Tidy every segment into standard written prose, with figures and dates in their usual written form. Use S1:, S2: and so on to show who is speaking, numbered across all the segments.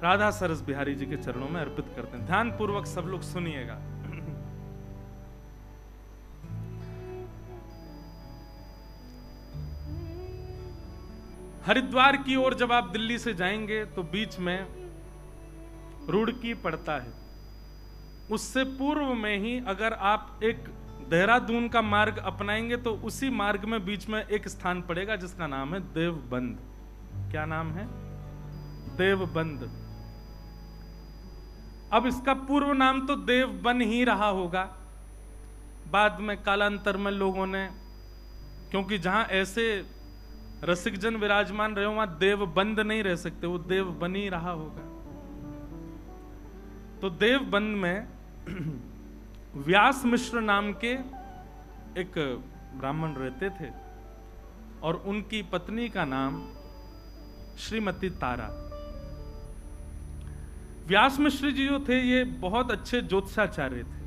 S1: राधा सरस बिहारी जी के चरणों में अर्पित करते हैं। ध्यान पूर्वक सब लोग सुनिएगा। हरिद्वार की ओर जब आप दिल्ली से जाएंगे तो बीच में रुड़की पड़ता है। उससे पूर्व में ही अगर आप एक देहरादून का मार्ग अपनाएंगे तो उसी मार्ग में बीच में एक स्थान पड़ेगा जिसका नाम है देवबंद। क्या नाम है? देवबंद। अब इसका पूर्व नाम तो देवबन ही रहा होगा। बाद में कालांतर में लोगों ने, क्योंकि जहां ऐसे रसिकजन विराजमान रहे वहां देवबंद नहीं रह सकते, वो देवबन ही रहा होगा। तो देवबंद में व्यास मिश्र नाम के एक ब्राह्मण रहते थे और उनकी पत्नी का नाम श्रीमती तारा। व्यास मिश्र जी जो थे ये बहुत अच्छे ज्योतिषाचार्य थे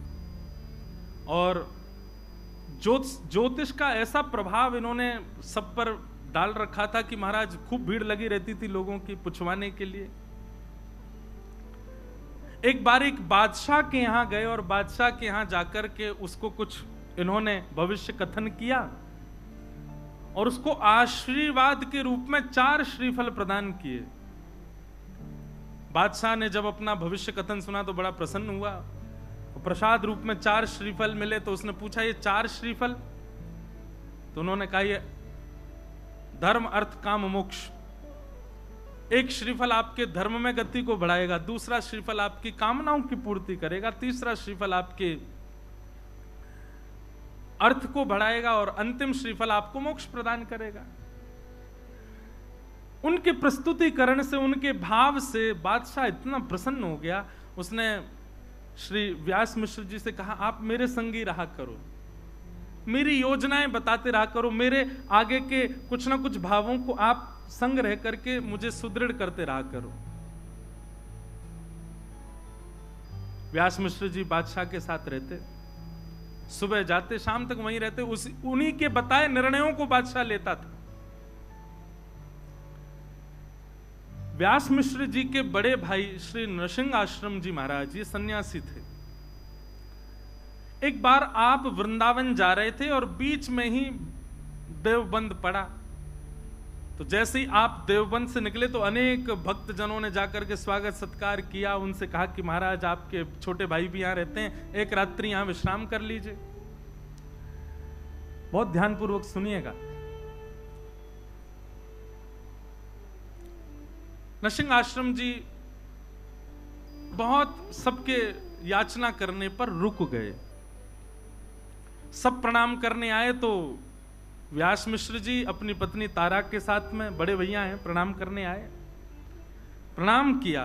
S1: और ज्योतिष का ऐसा प्रभाव इन्होंने सब पर डाल रखा था कि महाराज खूब भीड़ लगी रहती थी लोगों की पुछवाने के लिए। एक बार एक बादशाह के यहां गए और बादशाह के यहां जाकर के उसको कुछ इन्होंने भविष्य कथन किया और उसको आशीर्वाद के रूप में 4 श्रीफल प्रदान किए। बादशाह ने जब अपना भविष्य कथन सुना तो बड़ा प्रसन्न हुआ। प्रसाद रूप में 4 श्रीफल मिले तो उसने पूछा ये 4 श्रीफल? तो उन्होंने कहा ये धर्म अर्थ काम मोक्ष। एक श्रीफल आपके धर्म में गति को बढ़ाएगा, दूसरा श्रीफल आपकी कामनाओं की पूर्ति करेगा, तीसरा श्रीफल आपके अर्थ को बढ़ाएगा और अंतिम श्रीफल आपको मोक्ष प्रदान करेगा। उनके प्रस्तुतिकरण से, उनके भाव से बादशाह इतना प्रसन्न हो गया, उसने श्री व्यास मिश्र जी से कहा आप मेरे संगी रहा करो, मेरी योजनाएं बताते रहा करो, मेरे आगे के कुछ ना कुछ भावों को आप संग रह करके मुझे सुदृढ़ करते रहा करो। व्यास मिश्र जी बादशाह के साथ रहते, सुबह जाते शाम तक वहीं रहते, उन्हीं के बताए निर्णयों को बादशाह लेता था। व्यास मिश्र जी के बड़े भाई श्री नृसिंह आश्रम जी महाराज ये सन्यासी थे। एक बार आप वृंदावन जा रहे थे और बीच में ही देवबंद पड़ा। तो जैसे ही आप देवबंद से निकले तो अनेक भक्तजनों ने जाकर के स्वागत सत्कार किया। उनसे कहा कि महाराज आपके छोटे भाई भी यहां रहते हैं, एक रात्रि यहां विश्राम कर लीजिए। बहुत ध्यानपूर्वक सुनिएगा। नृसिंह आश्रम जी बहुत सबके याचना करने पर रुक गए। सब प्रणाम करने आए तो व्यास मिश्र जी अपनी पत्नी तारा के साथ में, बड़े भैया हैं, प्रणाम करने आए। प्रणाम किया,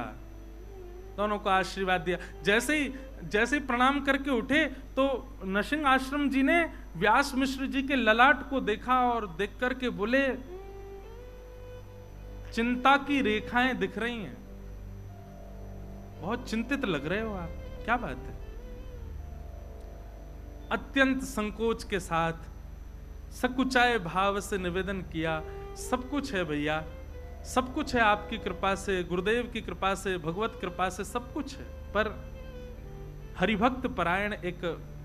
S1: दोनों को आशीर्वाद दिया। जैसे ही प्रणाम करके उठे तो नृसिंह आश्रम जी ने व्यास मिश्र जी के ललाट को देखा और देख करके बोले चिंता की रेखाएं दिख रही हैं, बहुत चिंतित लग रहे हो आप, क्या बात है? अत्यंत संकोच के साथ सकुचाए भाव से निवेदन किया, सब कुछ है भैया, सब कुछ है आपकी कृपा से, गुरुदेव की कृपा से, भगवत कृपा से सब कुछ है, पर हरिभक्त परायण एक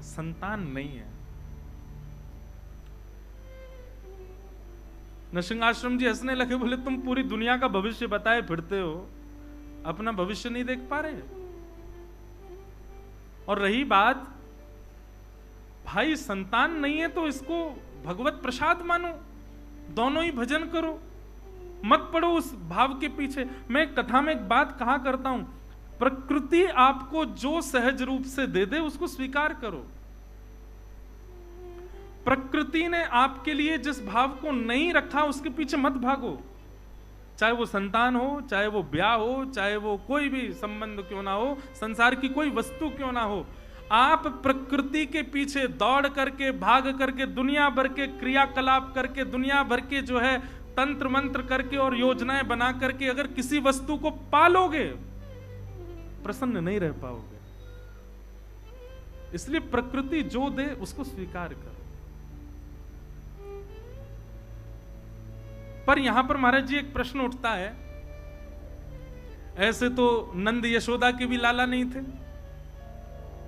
S1: संतान नहीं है। नृसिंह आश्रम जी हंसने लगे, बोले तुम पूरी दुनिया का भविष्य बताए फिरते हो, अपना भविष्य नहीं देख पा रहे। और रही बात भाई संतान नहीं है तो इसको भगवत प्रसाद मानो, दोनों ही भजन करो, मत पड़ो उस भाव के पीछे। मैं कथा में एक बात कहा करता हूं, प्रकृति आपको जो सहज रूप से दे दे उसको स्वीकार करो। प्रकृति ने आपके लिए जिस भाव को नहीं रखा उसके पीछे मत भागो, चाहे वो संतान हो, चाहे वो ब्याह हो, चाहे वो कोई भी संबंध क्यों ना हो, संसार की कोई वस्तु क्यों ना हो। आप प्रकृति के पीछे दौड़ करके, भाग करके, दुनिया भर के क्रियाकलाप करके, दुनिया भर के जो है तंत्र मंत्र करके और योजनाएं बना करके अगर किसी वस्तु को पालोगे, प्रसन्न नहीं रह पाओगे। इसलिए प्रकृति जो दे उसको स्वीकार करो। पर यहां पर महाराज जी एक प्रश्न उठता है, ऐसे तो नंद यशोदा के भी लाला नहीं थे,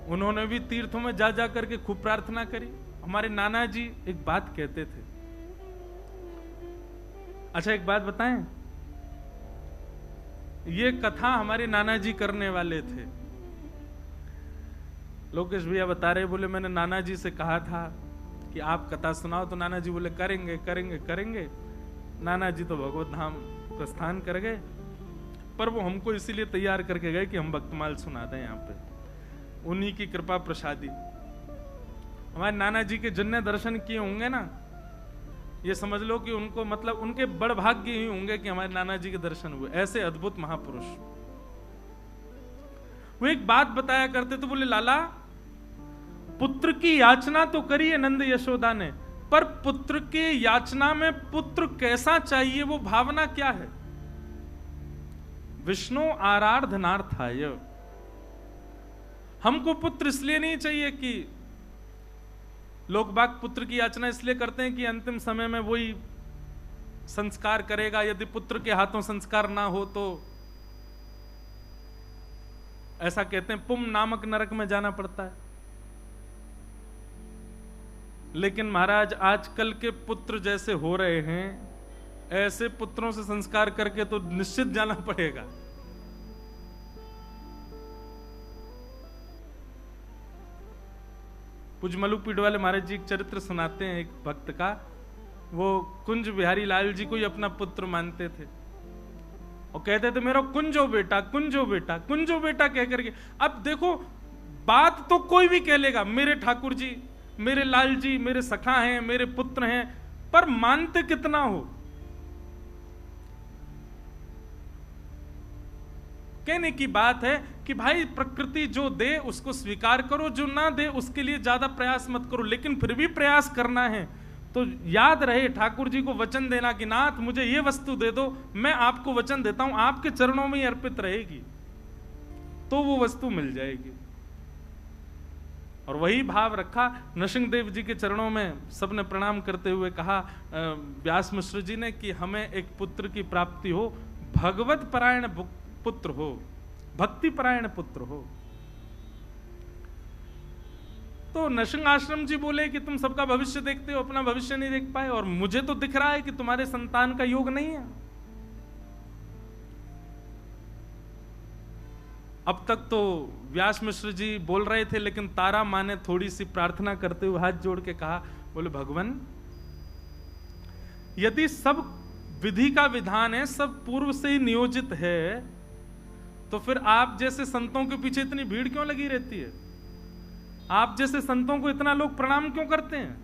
S1: उन्होंने भी तीर्थों में जा जा करके खूब प्रार्थना करी। हमारे नाना जी एक बात कहते थे। अच्छा एक बात बताएं, ये कथा हमारे नाना जी करने वाले थे। लोकेश भैया बता रहे, बोले मैंने नाना जी से कहा था कि आप कथा सुनाओ, तो नाना जी बोले करेंगे करेंगे करेंगे। नाना जी तो भगवत धाम प्रस्थान कर गए, पर वो हमको इसीलिए तैयार करके गए कि हम भक्तमाल सुना दें यहाँ पे, उन्हीं की कृपा प्रसादी। हमारे नाना जी के जिनने दर्शन किए होंगे ना, ये समझ लो कि उनको मतलब उनके बड़ भाग्य ही होंगे कि हमारे नाना जी के दर्शन हुए। ऐसे अद्भुत महापुरुष। वो एक बात बताया करते थे, बोले लाला पुत्र की याचना तो करी है नंद यशोदा ने, पर पुत्र के याचना में पुत्र कैसा चाहिए वो भावना क्या है? विष्णु आराधनार्थाय। हमको पुत्र इसलिए नहीं चाहिए कि लोग बाग पुत्र की याचना इसलिए करते हैं कि अंतिम समय में वही संस्कार करेगा, यदि पुत्र के हाथों संस्कार ना हो तो ऐसा कहते हैं पुम नामक नरक में जाना पड़ता है। लेकिन महाराज आजकल के पुत्र जैसे हो रहे हैं, ऐसे पुत्रों से संस्कार करके तो निश्चित जाना पड़ेगा। पूज्य मलुकपीठ वाले महाराज जी एक चरित्र सुनाते हैं एक भक्त का। वो कुंज बिहारी लाल जी को ही अपना पुत्र मानते थे और कहते थे मेरा कुंजो बेटा कुंजो बेटा कुंजो बेटा कह करके। अब देखो बात तो कोई भी कह लेगा, मेरे ठाकुर जी, मेरे लाल जी, मेरे सखा हैं, मेरे पुत्र हैं, पर मानते कितना हो? कहने की बात है कि भाई प्रकृति जो दे उसको स्वीकार करो, जो ना दे उसके लिए ज्यादा प्रयास मत करो। लेकिन फिर भी प्रयास करना है तो याद रहे ठाकुर जी को वचन देना कि नाथ मुझे ये वस्तु दे दो, मैं आपको वचन देता हूं आपके चरणों में ही अर्पित रहेगी, तो वो वस्तु मिल जाएगी। और वही भाव रखा नृसिंहदेव जी के चरणों में। सबने प्रणाम करते हुए कहा व्यास मिश्र जी ने कि हमें एक पुत्र की प्राप्ति हो, भगवत परायण पुत्र हो, भक्ति परायण पुत्र हो। तो नृसिंह आश्रम जी बोले कि तुम सबका भविष्य देखते हो, अपना भविष्य नहीं देख पाए, और मुझे तो दिख रहा है कि तुम्हारे संतान का योग नहीं है। अब तक तो व्यास मिश्र जी बोल रहे थे, लेकिन तारा मां ने थोड़ी सी प्रार्थना करते हुए हाथ जोड़ के कहा, बोले भगवान यदि सब विधि का विधान है, सब पूर्व से ही नियोजित है, तो फिर आप जैसे संतों के पीछे इतनी भीड़ क्यों लगी रहती है? आप जैसे संतों को इतना लोग प्रणाम क्यों करते हैं?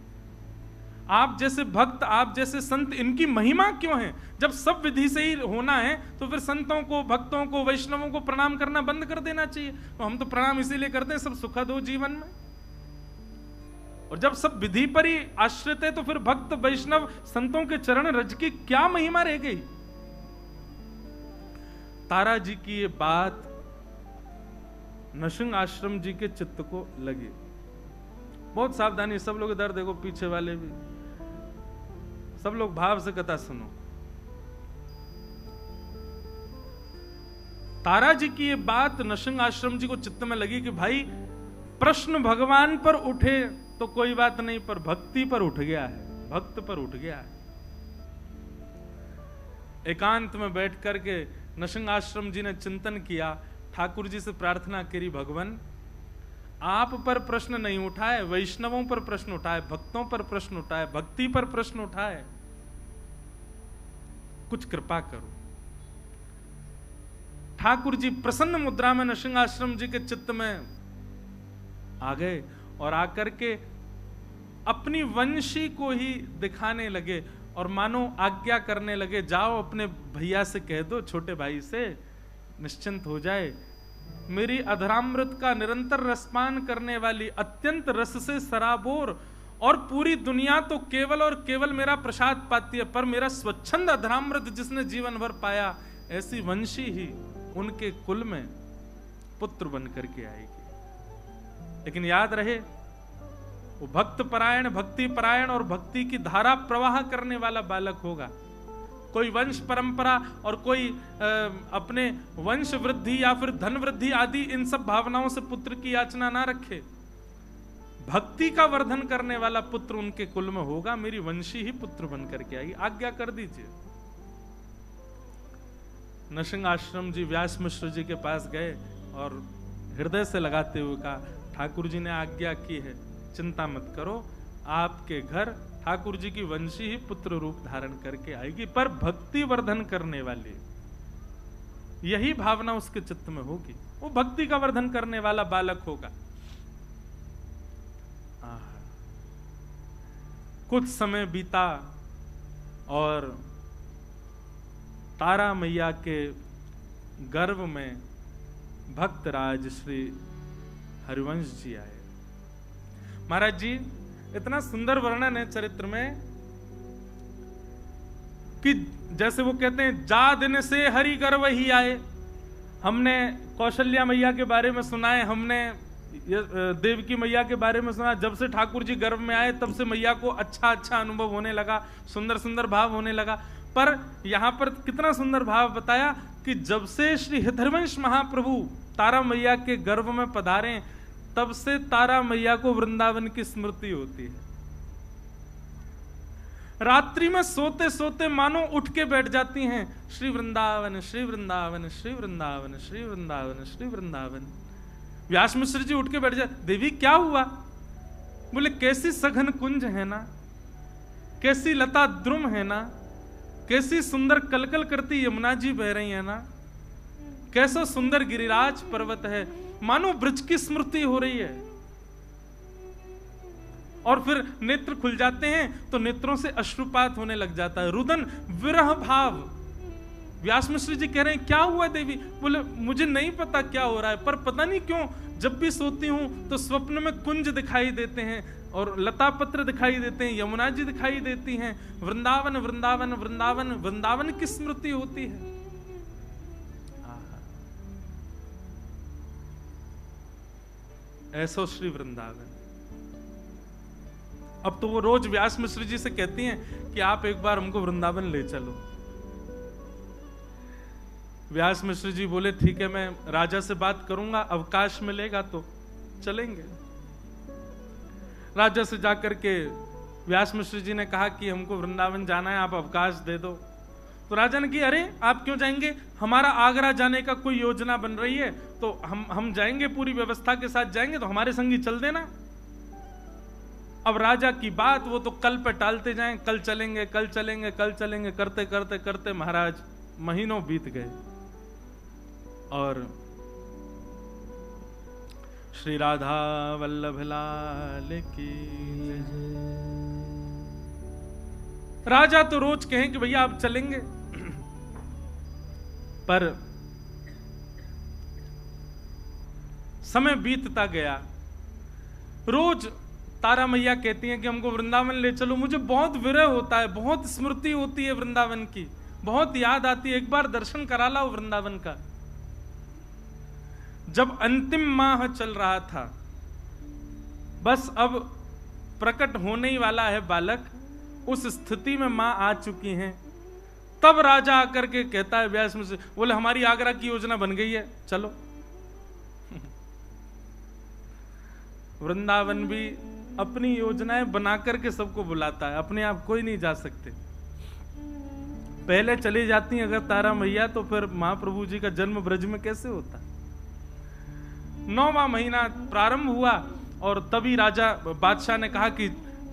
S1: आप जैसे भक्त, आप जैसे संत, इनकी महिमा क्यों है? जब सब विधि से ही होना है तो फिर संतों को, भक्तों को, वैष्णवों को प्रणाम करना बंद कर देना चाहिए। तो हम तो प्रणाम इसीलिए करते हैं सब सुखद हो जीवन में। और जब सब विधि पर ही आश्रित है तो फिर भक्त, वैष्णव, संतों के चरण रज की क्या महिमा रह गई? तारा जी की ये बात नृसिंह आश्रम जी के चित्त को लगी। बहुत सावधानी, सब लोग इधर देखो, पीछे वाले भी, सब लोग भाव से कथा सुनो। तारा जी की ये बात नृसिंह आश्रम जी को चित्त में लगी कि भाई प्रश्न भगवान पर उठे तो कोई बात नहीं, पर भक्ति पर उठ गया है, भक्त पर उठ गया है। एकांत में बैठ करके नृसिंह आश्रम जी ने चिंतन किया, ठाकुर जी से प्रार्थना करी, भगवान आप पर प्रश्न नहीं उठाए, वैष्णवों पर प्रश्न उठाए, भक्तों पर प्रश्न उठाए, भक्ति पर प्रश्न उठाए, कुछ कृपा करो। ठाकुर जी प्रसन्न मुद्रा में नृसिंह आश्रम जी के चित्त में आ गए और आकर के अपनी वंशी को ही दिखाने लगे और मानो आज्ञा करने लगे, जाओ अपने भैया से कह दो, छोटे भाई से, निश्चिंत हो जाए। मेरी अधरामृत का निरंतर रसपान करने वाली, अत्यंत रस से सराबोर, और पूरी दुनिया तो केवल और केवल मेरा प्रसाद पाती है, पर मेरा स्वच्छंद अधरामृत जिसने जीवन भर पाया, ऐसी वंशी ही उनके कुल में पुत्र बन करके आएगी। लेकिन याद रहे वो भक्त परायण, भक्ति परायण और भक्ति की धारा प्रवाह करने वाला बालक होगा। कोई वंश परंपरा और कोई अपने वंश वृद्धि या फिर धन वृद्धि आदि इन सब भावनाओं से पुत्र की याचना ना रखे। भक्ति का वर्धन करने वाला पुत्र उनके कुल में होगा, मेरी वंशी ही पुत्र बन करके आएगी, आज्ञा कर दीजिए। नरसिंह आश्रम जी व्यास मिश्र जी के पास गए और हृदय से लगाते हुए कहा, ठाकुर जी ने आज्ञा की है, चिंता मत करो, आपके घर ठाकुर जी की वंशी ही पुत्र रूप धारण करके आएगी, पर भक्ति वर्धन करने वाली यही भावना उसके चित्त में होगी, वो भक्ति का वर्धन करने वाला बालक होगा। कुछ समय बीता और तारा मैया के गर्भ में भक्तराज श्री हरिवंश जी आए। महाराज जी, इतना सुंदर वर्णन है चरित्र में कि जैसे वो कहते हैं, जा दिन से हरि गर्भ ही आए। हमने कौशल्या मैया के बारे में सुना है, हमने देवकी मैया के बारे में सुना, जब से ठाकुर जी गर्भ में आए तब से मैया को अच्छा अच्छा अनुभव होने लगा, सुंदर सुंदर भाव होने लगा। पर यहां पर कितना सुंदर भाव बताया कि जब से श्री हरिवंश महाप्रभु तारा मैया के गर्भ में पधारे, तब से तारा मैया को वृंदावन की स्मृति होती है। रात्रि में सोते सोते मानो उठ के बैठ जाती हैं, श्री वृंदावन श्री वृंदावन श्री वृंदावन श्री वृंदावन श्री वृंदावन। व्यास मिश्र जी उठ के बैठ जाते, देवी क्या हुआ? बोले, कैसी सघन कुंज है ना, कैसी लता द्रुम है ना, कैसी सुंदर कलकल करती यमुना जी बह रही है ना, कैसा सुंदर गिरिराज पर्वत है, मानो ब्रज की स्मृति हो रही है। और फिर नेत्र खुल जाते हैं तो नेत्रों से अश्रुपात होने लग जाता है, रुदन विरह भाव। व्यास मिश्र जी कह रहे हैं, क्या हुआ देवी? बोले, मुझे नहीं पता क्या हो रहा है, पर पता नहीं क्यों जब भी सोती हूं तो स्वप्न में कुंज दिखाई देते हैं और लता पत्र दिखाई देते हैं, यमुना जी दिखाई देती हैं, वृंदावन वृंदावन वृंदावन वृंदावन की स्मृति होती है। ऐसो श्री वृंदावन। अब तो वो रोज व्यास मिश्र जी से कहती हैं कि आप एक बार हमको वृंदावन ले चलो। व्यास मिश्र जी बोले, ठीक है, मैं राजा से बात करूंगा, अवकाश मिलेगा तो चलेंगे। राजा से जाकर के व्यास मिश्र जी ने कहा कि हमको वृंदावन जाना है, आप अवकाश दे दो। तो राजा ने कहा, अरे आप क्यों जाएंगे, हमारा आगरा जाने का कोई योजना बन रही है, तो हम जाएंगे, पूरी व्यवस्था के साथ जाएंगे, तो हमारे संगी चल देना। अब राजा की बात वो तो कल पे टालते जाएं, कल चलेंगे कल चलेंगे कल चलेंगे करते करते करते महाराज महीनों बीत गए और श्री राधा वल्लभ लाल की राजा तो रोज कहें कि भैया आप चलेंगे, पर समय बीतता गया। रोज तारा मैया कहती हैं कि हमको वृंदावन ले चलो, मुझे बहुत विरह होता है, बहुत स्मृति होती है वृंदावन की, बहुत याद आती है, एक बार दर्शन करा लाओ वृंदावन का। जब अंतिम माह चल रहा था, बस अब प्रकट होने ही वाला है बालक, उस स्थिति में मां आ चुकी हैं, तब राजा आकर के कहता है व्यास मुझसे, बोले हमारी आगरा की योजना बन गई है, चलो। वृंदावन भी अपनी योजनाएं बना करके सबको बुलाता है, अपने आप कोई नहीं जा सकते। पहले चली जाती अगर तारा मैया, तो फिर महाप्रभु जी का जन्म ब्रज में कैसे होता। 9वां महीना प्रारंभ हुआ और तभी राजा बादशाह ने कहा कि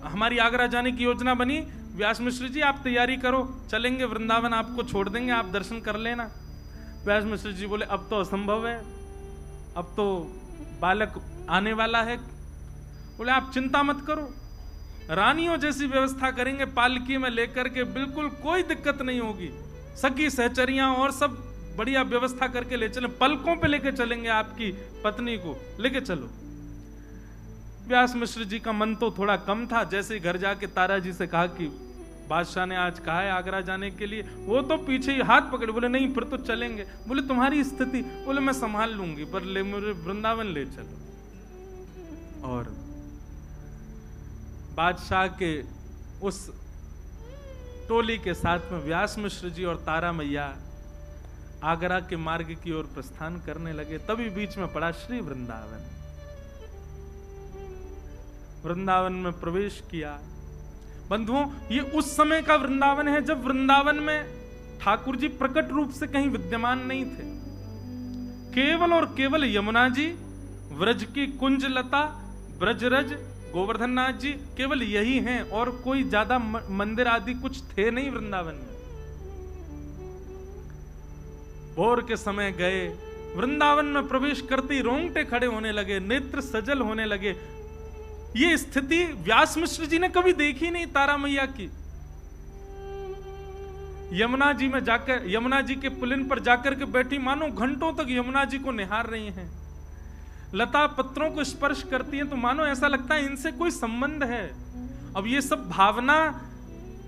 S1: हमारी आगरा जाने की योजना बनी, व्यास मिश्र जी आप तैयारी करो, चलेंगे वृंदावन, आपको छोड़ देंगे, आप दर्शन कर लेना। व्यास मिश्र जी बोले अब तो असंभव है, अब तो बालक आने वाला है। बोले आप चिंता मत करो, रानियों जैसी व्यवस्था करेंगे, पालकी में लेकर के, बिल्कुल कोई दिक्कत नहीं होगी, सखी सहचरियां और सब बढ़िया व्यवस्था करके ले चलें, पलकों पे लेके चलेंगे, आपकी पत्नी को लेके चलो। व्यास मिश्र जी का मन तो थोड़ा कम था, जैसे ही घर जाके तारा जी से कहा कि बादशाह ने आज कहा है आगरा जाने के लिए, वो तो पीछे ही हाथ पकड़े, बोले नहीं फिर तो चलेंगे। बोले तुम्हारी स्थिति, बोले मैं संभाल लूंगी, पर ले मुझे वृंदावन ले चलो। और बादशाह के उस टोली के साथ में व्यास मिश्र जी और तारा मैया आगरा के मार्ग की ओर प्रस्थान करने लगे। तभी बीच में पड़ा श्री वृंदावन। वृंदावन में प्रवेश किया। बंधुओं, ये उस समय का वृंदावन है जब वृंदावन में ठाकुर जी प्रकट रूप से कहीं विद्यमान नहीं थे। केवल और केवल यमुना जी, व्रज की कुंजलता, ब्रजरज, गोवर्धन नाथ जी, केवल यही हैं और कोई ज्यादा मंदिर आदि कुछ थे नहीं वृंदावन में। भोर के समय गए, वृंदावन में प्रवेश करते ही रोंगटे खड़े होने लगे, नेत्र सजल होने लगे। ये स्थिति व्यास मिश्र जी ने कभी देखी नहीं तारा मैया की। यमुना जी में जाकर, यमुना जी के पुलिन पर जाकर के बैठी, मानो घंटों तक यमुना जी को निहार रही हैं। लता पत्रों को स्पर्श करती हैं तो मानो ऐसा लगता है इनसे कोई संबंध है। अब ये सब भावना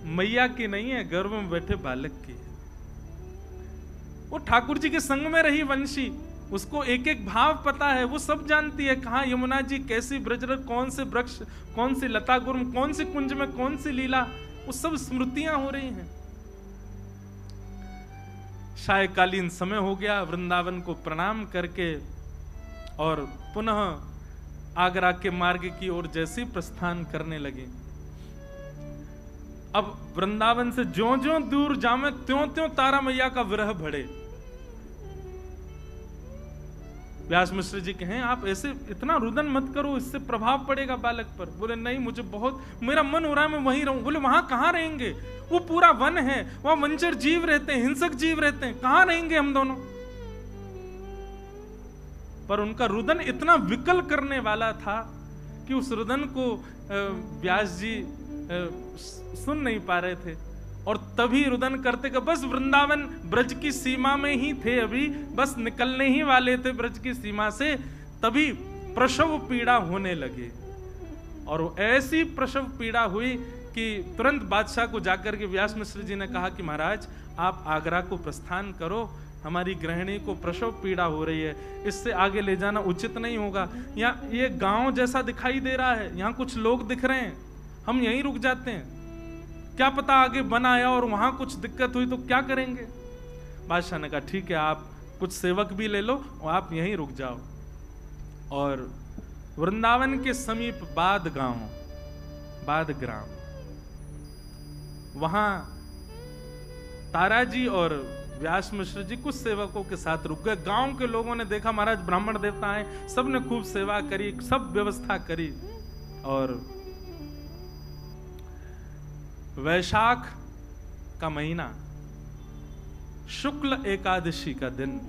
S1: मैया की नहीं है, गर्भ में बैठे बालक की है। वो ठाकुर जी के संग में रही वंशी, उसको एक एक भाव पता है, वो सब जानती है कहां यमुना जी, कैसी ब्रजरज, कौन से वृक्ष, कौन सी लता गुर्म, कौन सी कुंज में कौन सी लीला, वो सब स्मृतियां हो रही हैं। सायकालीन समय हो गया, वृंदावन को प्रणाम करके और पुनः आगरा के मार्ग की ओर जैसे प्रस्थान करने लगे। अब वृंदावन से ज्यों-ज्यों दूर जामे त्यों-त्यों तारा मैया का विरह बढ़े। व्यास मिश्र जी कहें आप ऐसे इतना रुदन मत करो, इससे प्रभाव पड़ेगा बालक पर। बोले नहीं, मुझे बहुत, मेरा मन हो रहा है मैं वहीं रहूं। बोले वहां कहां रहेंगे, वो पूरा वन है, वहां वंचर जीव रहते हैं, हिंसक जीव रहते हैं, कहां रहेंगे हम दोनों। पर उनका रुदन इतना विकल करने वाला था कि उस रुदन को व्यास जी सुन नहीं पा रहे थे। और तभी रुदन करते का बस वृंदावन ब्रज की सीमा में ही थे, अभी बस निकलने ही वाले थे ब्रज की सीमा से, तभी प्रसव पीड़ा होने लगे। और ऐसी प्रसव पीड़ा हुई कि तुरंत बादशाह को जाकर के व्यास मिश्र जी ने कहा कि महाराज आप आगरा को प्रस्थान करो, हमारी गृहिणी को प्रसव पीड़ा हो रही है, इससे आगे ले जाना उचित नहीं होगा। यहाँ ये गांव जैसा दिखाई दे रहा है, यहाँ कुछ लोग दिख रहे हैं, हम यहीं रुक जाते हैं, क्या पता आगे बन आया और वहां कुछ दिक्कत हुई तो क्या करेंगे। बादशाह ने कहा ठीक है, आप कुछ सेवक भी ले लो और आप यहीं रुक जाओ। और वृंदावन के समीप बाद गांव, बाद ग्राम, वहां तारा जी और व्यास मिश्र जी कुछ सेवकों के साथ रुक गए। गांव के लोगों ने देखा महाराज ब्राह्मण देवता आए, सबने खूब सेवा करी, सब व्यवस्था करी। और वैशाख का महीना, शुक्ल एकादशी का दिन,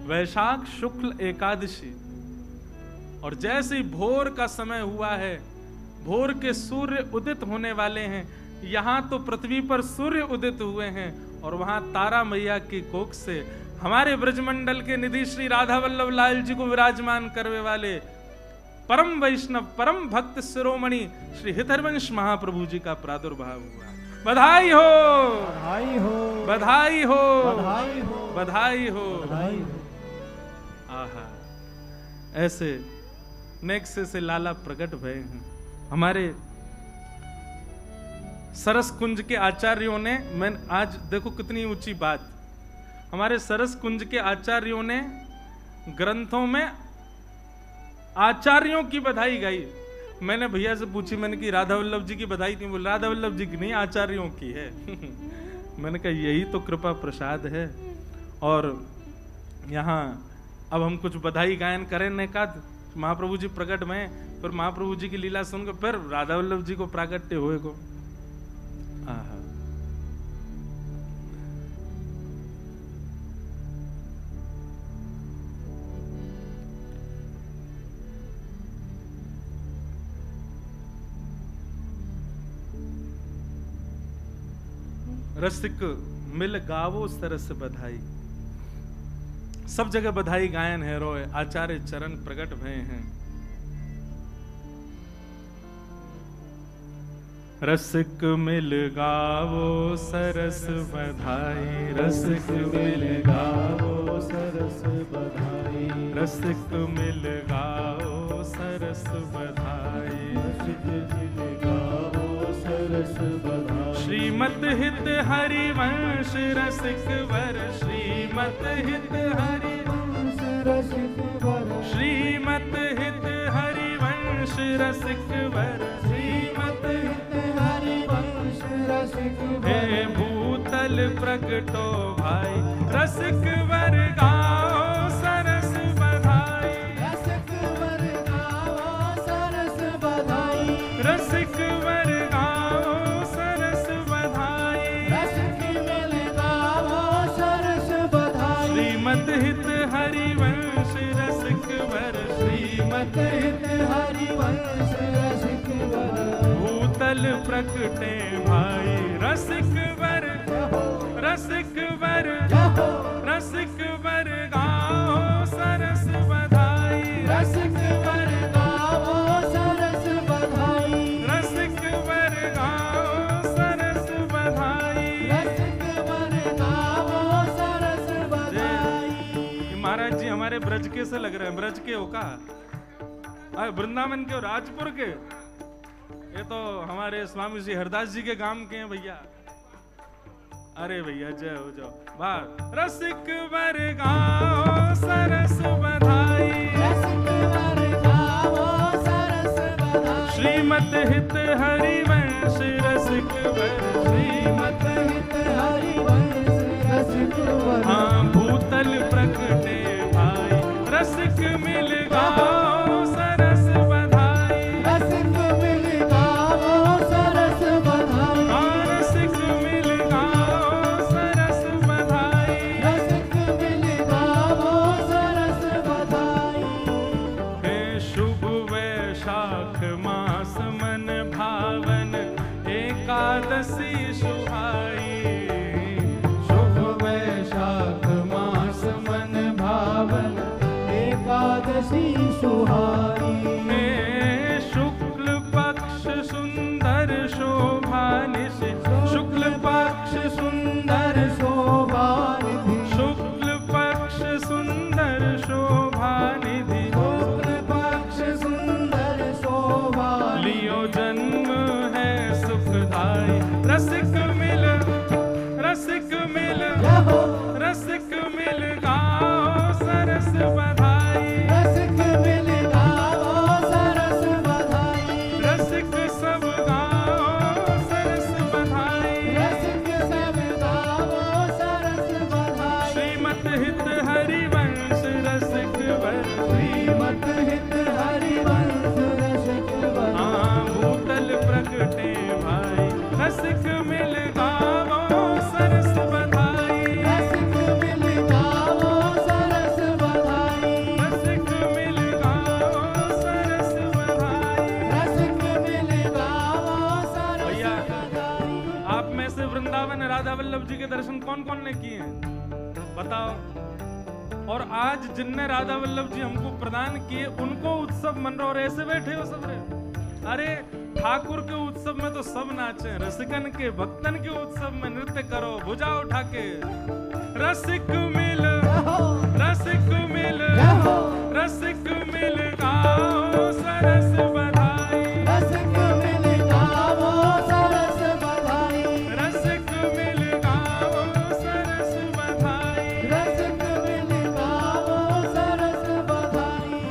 S1: वैशाख शुक्ल एकादशी, और जैसे ही भोर का समय हुआ है, भोर के सूर्य उदित होने वाले हैं। यहां तो पृथ्वी पर सूर्य उदित हुए हैं और वहां तारा मैया की कोख से हमारे ब्रजमंडल के निधि श्री राधा वल्लभ लाल जी को विराजमान करने वाले परम वैष्णव, परम भक्त शिरोमणि श्री हितहरवंश महाप्रभु जी का प्रादुर्भाव हुआ। बधाई हो, बधाई हो, बधाई हो, बधाई हो, बधाई हो, बधाई हो। आहा, ऐसे नेक्से से लाला प्रकट भय हैं। हमारे सरस कुंज के आचार्यों ने, मैं आज देखो कितनी ऊंची बात, हमारे सरस कुंज के आचार्यों ने ग्रंथों में आचार्यों की बधाई गाई। मैंने भैया से पूछी, मैंने कि राधा वल्लभ जी की बधाई नहीं, बोले राधा वल्लभ जी की नहीं, आचार्यों की है। मैंने कहा यही तो कृपा प्रसाद है। और यहाँ अब हम कुछ बधाई गायन करें ने का महाप्रभु जी प्रकट में, फिर महाप्रभु जी की लीला सुनकर फिर राधा वल्लभ जी को प्राकट्य हुए को। रसिक मिल गावो सरस बधाई, सब जगह बधाई गायन है रोए, आचार्य चरण प्रकट भय हैं। रसिक मिल गावो सरस बधाई, रसिक मिल गावो सरस बधाई, रसिक मिल गावो सरस बधाई, रसिक मिल गावो सरस
S2: सरस बधाई।
S1: श्रीमत हित हरिवंश रसिक वर, श्रीमत हित हरिवंश
S2: रसिक वर,
S1: श्रीमत हित हरिवंश रसिक वर, श्रीमत हित
S2: हरिवंश रसिक वर।
S1: हे भूतल प्रगटो भाई, रसिक वर गाओ सरस बधाई।
S2: रसिक वर गाओ सरस बधाई।
S1: रसिक वर गाओ सरस बधाई।
S2: रसिक मिल गाओ सरस बधाई।
S1: श्रीमत हित हरिवंश रसिक वर, श्रीमत
S2: हित हरिवंश रसिक वर।
S1: भूतल प्रगटे भाई, रसिक वर, रसिक वर, रसिक वर गाओ सरस बधाई।
S2: रसिक वर गाओ सरस बधाई।
S1: रसिक वर गाओ सरस बधाई।
S2: रसिक वर गाओ सरस बधाई।
S1: ये महाराज जी हमारे ब्रज के से लग रहे हैं। ब्रज के हो का? वृंदावन के हो, राजपुर के? ये तो हमारे स्वामी जी हरदास जी के गांव के हैं भैया। अरे भैया जय हो जाओ। वाह। रसिक वर गाओ सरस बधाई।
S2: रसिक वर गाओ सरस बधाई।
S1: श्रीमत हित हरिवंश रसिक वर, श्रीमत
S2: हित हरिवंश रसिक वर।
S1: हाँ भूतल प्रगटे भाई, रसिक मिल गाओ सरस बधाई।
S2: रसिक मिल गाओ सरस बधाई।
S1: हाँ रसिक मिल गाओ सरस बधाई।
S2: रसिक मिल गाओ सरस बधाई।
S1: हे शुभ वैशाख मास मन भावन, एकादशी सुहाई।
S2: शुभ वैशाख मास मन भावन, एकादशी सुहाई।
S1: हे शुक्ल पक्ष सुंदर शोभा निशि, शुक्ल पक्ष सुंदर
S2: शोभा निधि।
S1: शुक्ल पक्ष सुंदर शोभा निधि।
S2: शुक्ल पक्ष सुंदर शोभा
S1: लियो जन्म है सुखदाई। रसिक मिल, रसिक मिल, रसिक मिल गाओ सरस बधाई।
S2: रसिक मिल गाओ सरस बधाई।
S1: रसिक सब गाओ सरस बधाई।
S2: रसिक सब गाओ सरस बधाई।
S1: श्रीमत हित हरिवंश रसिक वर,
S2: श्रीमत हित हरिवंश रसिक वर।
S1: हाँ भूतल प्रगटे भाई, रसिक मिल गाओ सरस बधाई।
S2: रसिक मिल गाओ सरस बधाई।
S1: रसिक मिल गाओ सरस बधाई।
S2: रसिक मिल गाओ सरस
S1: भैया
S2: बधाई।
S1: आप में से वृंदावन राधा वल्लभ जी के दर्शन कौन कौन ने किए हैं बताओ। और आज जिनने राधा वल्लभ जी हमको प्रदान किए उनको उत्सव मन रहा और ऐसे बैठे हो सब रे। अरे ठाकुर के उत्सव में तो सब नाचे, रसिकन के भक्तन के उत्सव में नृत्य करो भुजा उठा के। रसिक मिल, रसिक मिल, रसिक मिल गाओ सरस बधाई।
S2: रसिक मिल गाओ सरस बधाई।
S1: रसिक मिल गाओ सरस बधाई।
S2: रसिक मिल गाओ सरस बधाई।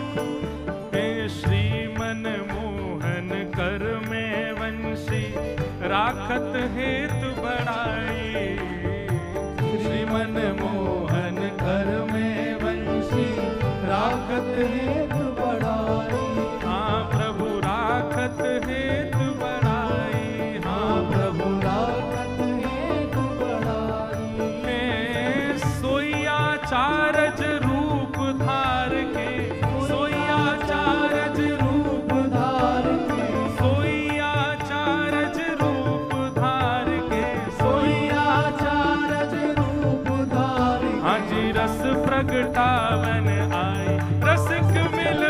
S1: हे श्रीमन मोहन कर में वंशी, राखत हेतु बढ़ाई।
S2: श्रीमन मोहन कर में वंशी, राखत हेतु बढ़ाई।
S1: हाँ प्रभु राखत हेतु बढ़ाई। हाँ
S2: प्रभु राखत हेतु बढ़ाई।
S1: हे सोया चारज रूप धार के, सोया चारज रूप
S2: धार के।
S1: सोया चारज रूप धार के।
S2: सोया चारज रूप धार के।
S1: हाँ जी रस प्रगटावन आई। रसिक मिल,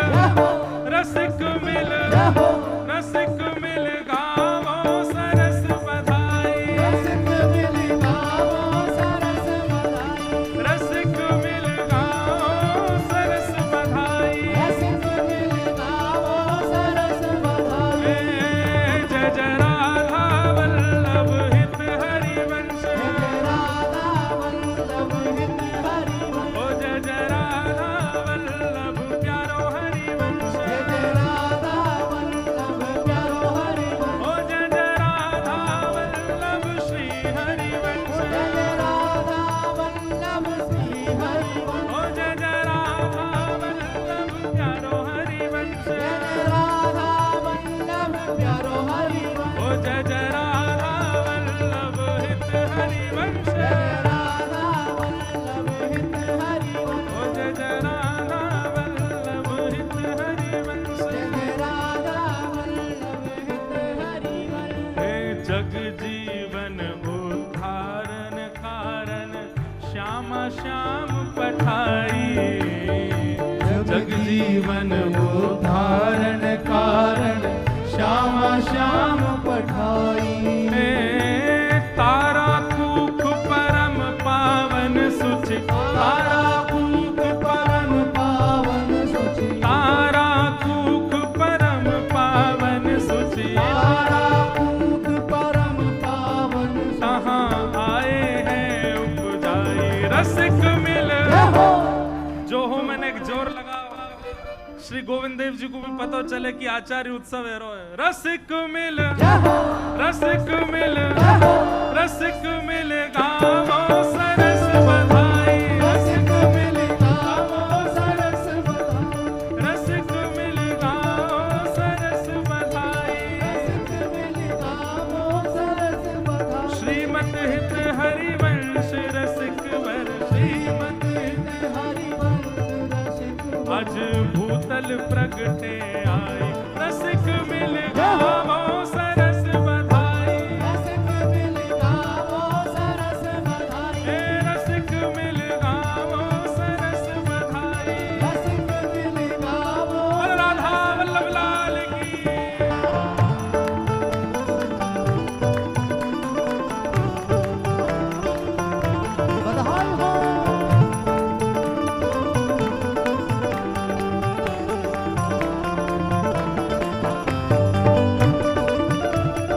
S1: रसिक मिल, रसिक मिल गाओ सरस बधाई।
S2: रसिक मिल गाओ सरस बधाई।
S1: रसिक मिल गाओ सरस बधाई।
S2: रसिक मिल गाओ सरस बधाई।
S1: जय जय राधा श्री गोविंद देव जी को भी पता चले कि आचार्य उत्सव है। रसिक मिल गावो सरस बधाई,
S2: रसिक मिल गावो सरस बधाई,
S1: रसिक मिल गावो सरस बधाई,
S2: रसिक मिल गावो सरस बधाई।
S1: श्रीमत हित हरिवंश रसिक वर, श्रीमत हित
S2: हरिवंश रसिक
S1: आज भूतल प्रगटे आई, रसिक मिल गावो सरस बधाई,
S2: रसिक मिल गावो सरस बधाई,
S1: रसिक मिल गावो सरस बधाई।
S2: रसिक मिल गावो
S1: राधा वल्लभ लाल की।
S2: बधाई हो।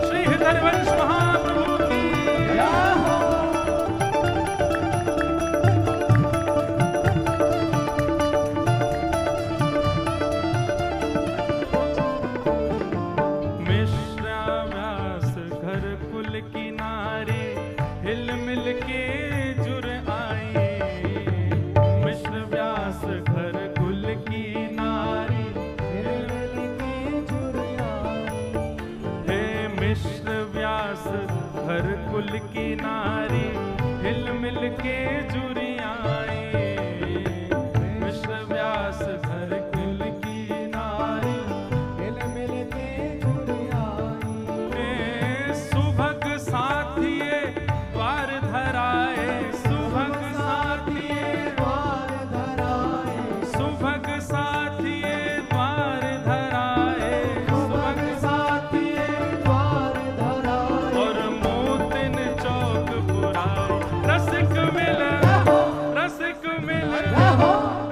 S1: श्री हरिवंश महाप्रभु की।
S2: जय हो।
S1: मिश्रा व्यास घर कुल की नारी, हिल मिल के जुर आई। मिश्र व्यास घर कुल की नारी,
S2: हिल मिल के जुड़ आई,
S1: हे मिश्र व्यास घर कुल की नारी, हिल मिल के जुरी आई। मिश्र व्यास घर कुल की नारी,
S2: हिल मिल के जुड़ आई,
S1: हे सुभग साथिये द्वार धराए, सुभग साथिये,
S2: द्वार धराए,
S1: सुभग साथिये द्वार धराए,
S2: सुभग साथिये द्वार धराए।
S1: और मोतिन चौक पुराए। रसिक मिल, रसिक मिल,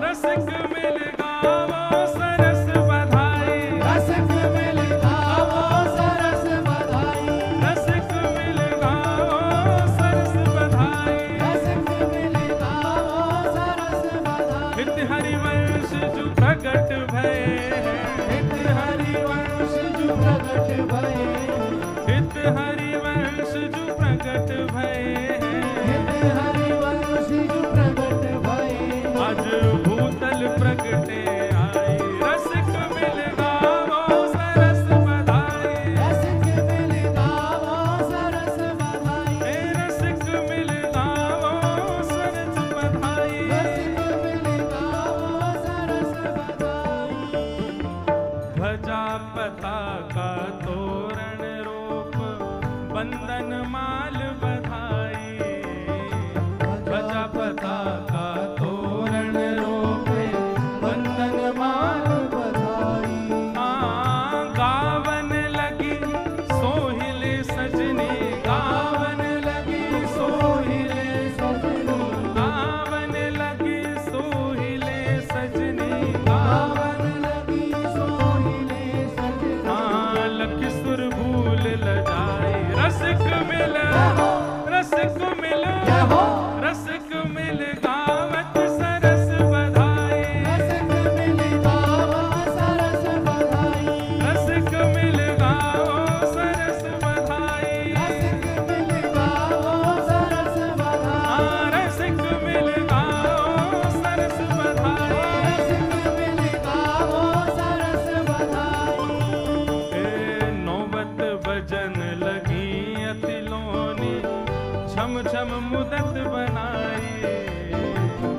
S1: रसिक मिल गावो सरस बधाई,
S2: रसिक मिल गावो सरस बधाई,
S1: रसिक मिल गावो सरस बधाई।
S2: रसिक मिल गावो सरस बधाई।
S1: हित हरिवंश जो प्रगट भये, हित हरिवंश
S2: जो प्रगट भये,
S1: हित हरिवंश जो प्रगट भये।
S2: हित हरिवंश जो प्रगट भये,
S1: आज भूतल प्रगटे आई, रसिक मिल गावो सरस बधाई,
S2: रसिक मिल गावो सरस बधाई,
S1: हे रसिक मिल गावो सरस बधाई।
S2: रसिक मिल गावो सरस बधाई।
S1: ध्वजा पताका तोरण रूप, बंदन माल बधाई। ध्वजा पताका तोरण रूप, बंदन माल
S2: बधाई,
S1: गावन लगी सोहिले सजनी, गावन लगी सोहिले,
S2: सजनी,
S1: गावन लगी सोहिले सजनी,
S2: गावन लगी सोहिले सजनी।
S1: लख सुर भूल लजाई। रसिक मिल, रसिक मिल, रसिक मिल गावत सरस बधाई,
S2: रसिक मिल गावो सरस बधाई,
S1: रसिक मिल गावो सरस बधाई।
S2: रसिक मिल गावो सरस बधाई,
S1: रसिक मिल गावो सरस बधाई।
S2: रसिक मिल गावो सरस बधाई।
S1: नौबत भजन लगी अतिलोनी, छम छम मुदत बनाई।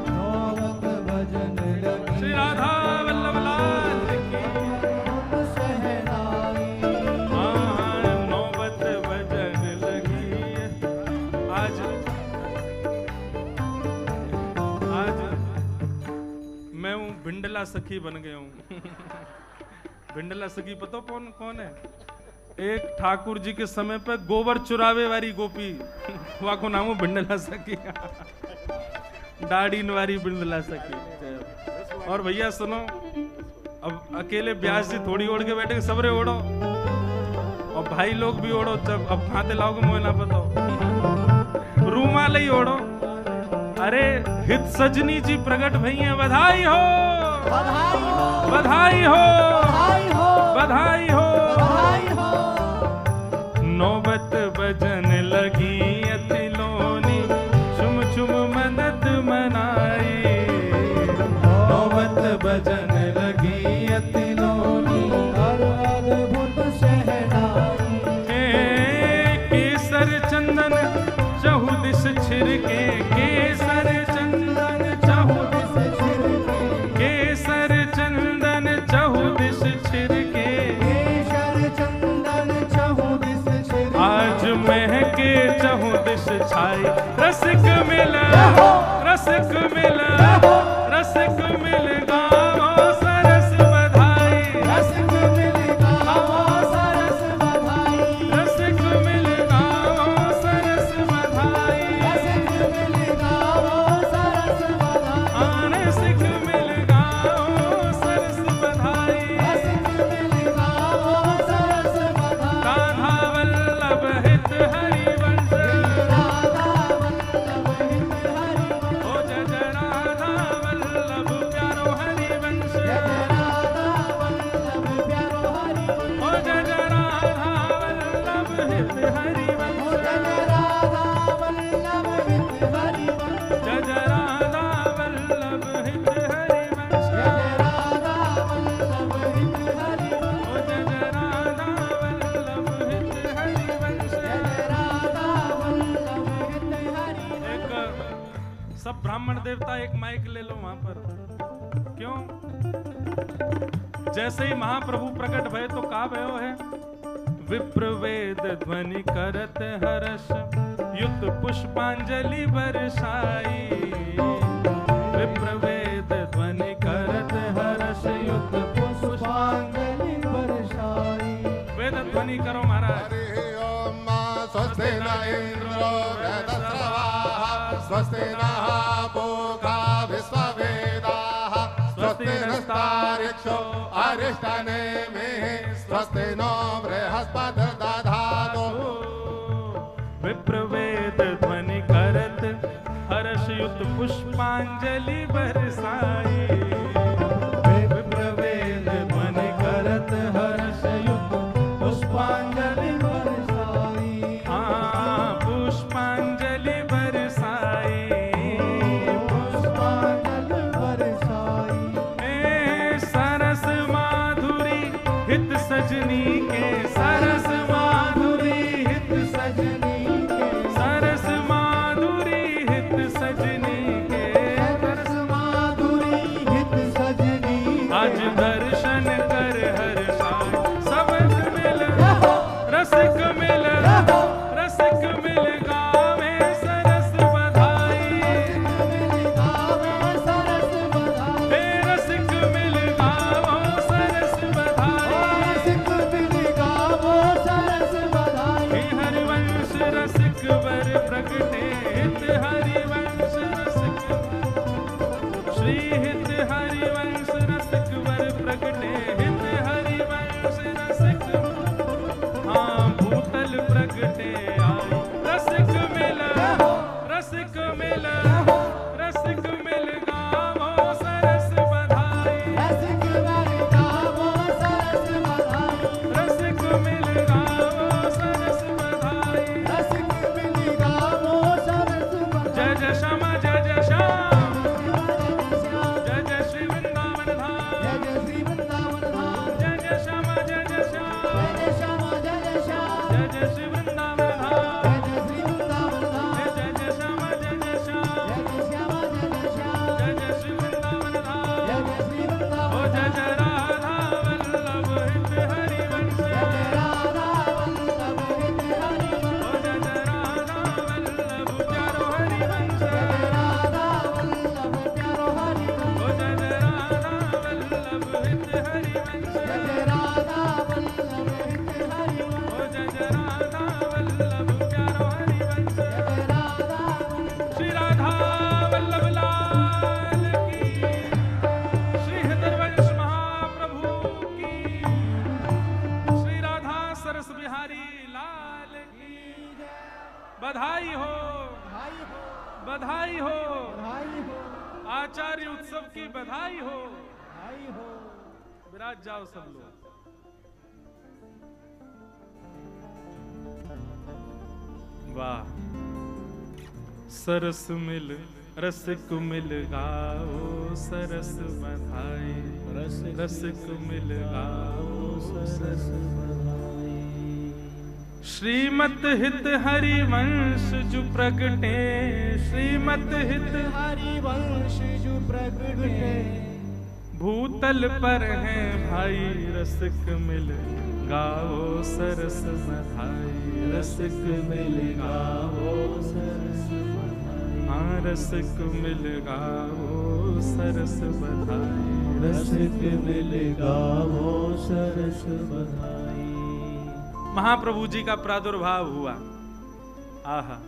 S2: नौबत भजन लगी
S1: श्री राधा वल्लभ लाल की।
S2: सहनाई,
S1: नौबत भजन लगी। आज मैं हूँ भिंडला सखी बन गया हूँ। भिंडला सखी पता कौन कौन है? एक ठाकुर जी के समय पे गोबर चुरावे वाली गोपी, वहाँ को नाम है भिंडला सखी। दाढ़ी वाली भिंडला सखी। और भैया सुनो, अब अकेले ब्यास जी थोड़ी ओढ़ के बैठे, सबरे ओढ़ो, और भाई लोग भी ओढ़ो। जब अब खाते लाओगे मुझे ना बताओ, रूमाल ही ओढ़ो। अरे हित सजनी जी प्रकट भइए, बधाई हो,
S2: बधाई हो,
S1: बधाई हो,
S2: बधाई हो,
S1: बधाई हो।
S2: बधाई हो।
S1: नौबत बजन लगी अतिलोनी, छुम छुम मदद मनाई। नौबत बजन लगी अतिलोनी,
S2: अद्भुत शहनाई।
S1: केसर चंदन चहुदिस छिड़के, केसर चंदन चहुदिस छिड़के, केसर चंदन चहुदिस छिड़के,
S2: केसर चंदन चहुदिस छिड़के।
S1: आज महके चहुदिस छाई, रसिक मिल, रसिक मिल, रसिक मिल गाओ सरस बधाई।
S2: रसिक मिल गाओ सरस बधाई।
S1: रसिक मिल गाओ सरस बधाई।
S2: रसिक मिल गाओ सरस बधाई।
S1: रसिक मिल गाओ सरस बधाई।
S2: रसिक मिल गाओ सरस बधाई।
S1: राधा वल्लभ हित हरिवंश,
S2: राधा वल्लभ हित हरिवंश।
S1: ओ जय जय राधा वल्लभ प्यारो हरिवंश,
S2: राधा वल्लभ प्यारो हरिवंश।
S1: ओ जय जय राधा वल्लभ हित हरिवंश,
S2: राधा वल्लभ हित हरिवंश।
S1: जय जय राधा वल्लभ हित हरिवंश,
S2: राधा वल्लभ हित हरिवंश।
S1: ओ जय जय राधा वल्लभ हित हरिवंश।
S2: राधा वल्लभ हित हरिवंश।
S1: एक सब ब्राह्मण देवता एक माइक ले लो वहां पर। क्यों? जैसे ही महाप्रभु प्रकट भय तो का भयो है, विप्रवेद ध्वनि करत हर्ष, युत पुष्पांजलि बरसाई। विप्रवेद ध्वनि करत हर्ष, युत
S2: पुष्पांजलि बरसाई।
S1: वेद ध्वनि करो महाराज।
S3: हरि ओम स्वस्ति न इंद्रो वृद्धश्रवाः, स्वस्ति नः पूषा विश्ववेदाः, स्वस्ति नस्तार्क्ष्यो अरिष्टनेमिः, स्वस्ति नो बृहस्पतिर्दधातु।
S1: विप्रवेद ध्वनि करत हर्ष, युत पुष्पांजलि बरसाई। विप्रवेद ध्वनि करत हर्ष, युत पुष्पांजलि
S2: बरसाई।
S1: पुष्पांजलि बरसाई।
S2: पुष्पांजलि बरसाई।
S1: सरस माधुरी हित सजनी के, सरस माधुरी हित
S2: सजनी के।
S1: सरस माधुरी हित सजनी के,
S2: सरस माधुरी हित सजनी के।
S1: आज दर्शन कर हर्षाई। सबक मिल, रसिक मिल, रसिक मिल गावे सरस बधाई।
S2: गावे सरस बधाई।
S1: हे रसिक मिल गावो सरस बधाई।
S2: रसिक मिल गावो सरस बधाई।
S1: हे हरिवंश रसिक वर प्रगटे, हित हरिवंश रसिक, श्री हित हरिवंश रसिक वर प्रगटे, हित हरिवंश रसिक। हाँ भूतल प्रगटे आई, रसिक मिल, रसिक मिल, रसिक मिल गावो सरस बधाई।
S2: रसिक मिल गावो सरस बधाई।
S1: रसिक मिल गावो सरस बधाई।
S2: रसिक मिल गावो सरस बधाई।
S1: जय जय श्यामा जय जय श्याम, जय जय श्री वृंदावन धाम,
S2: जय जय श्री वृंदावन धाम।
S1: जय जय श्यामा जय जय श्याम,
S2: जय जय श्यामा जय जय श्याम।
S1: जय जय श्री वृंदावन धाम,
S2: जय जय श्री वृंदावन धाम।
S1: जय जय श्यामा जय जय श्याम,
S2: जय जय श्यामा जय जय श्याम।
S1: जय जय श्री वृंदावन धाम।
S2: जय जय श्री वृंदावन
S1: ओ जय जय राधा वल्लभ हित हरिवंश,
S2: राधा वल्लभ हित हरिवंश।
S1: ओ जय जय राधा वल्लभ प्यारो हरिवंश,
S2: राधा वल्लभ प्यारो हरिवंश।
S1: ओ जय जय राधा वल्लभ हित हरिवंश,
S2: जय जय राधा वल्लभ हित हरिवंश।
S1: ओ जय जय राधा वल्लभ प्यारो हरिवंश।
S2: जय राधा वल्लभ।
S1: श्री राधा वल्लभ लाल की, श्री हृदयवंश महाप्रभु की, श्री राधा सरस बिहारी लाल की बधाई हो,
S2: बधाई हो,
S1: बधाई हो।
S2: बधाई हो।
S1: आचार्य उत्सव की बधाई हो।
S2: आई हो।
S1: विराज जाओ सब लोग। वाह। सरस मिल रसिक मिल गाओ सरस बधाई, रसिक मिल गाओ सरस बधाई। श्रीमत हित हरिवंश जो प्रगटे, श्रीमत हित
S2: हरिवंश जो प्रगटे,
S1: भूतल पर है भाई रसिक मिल गाओ सरस बधाई, रसिक मिल गाओ सरस बधाई। हाँ रसिक मिल गाओ सरस बधाई,
S2: रसिक मिल गाओ सरस बधाई।
S1: महाप्रभु जी का प्रादुर्भाव हुआ। आहा।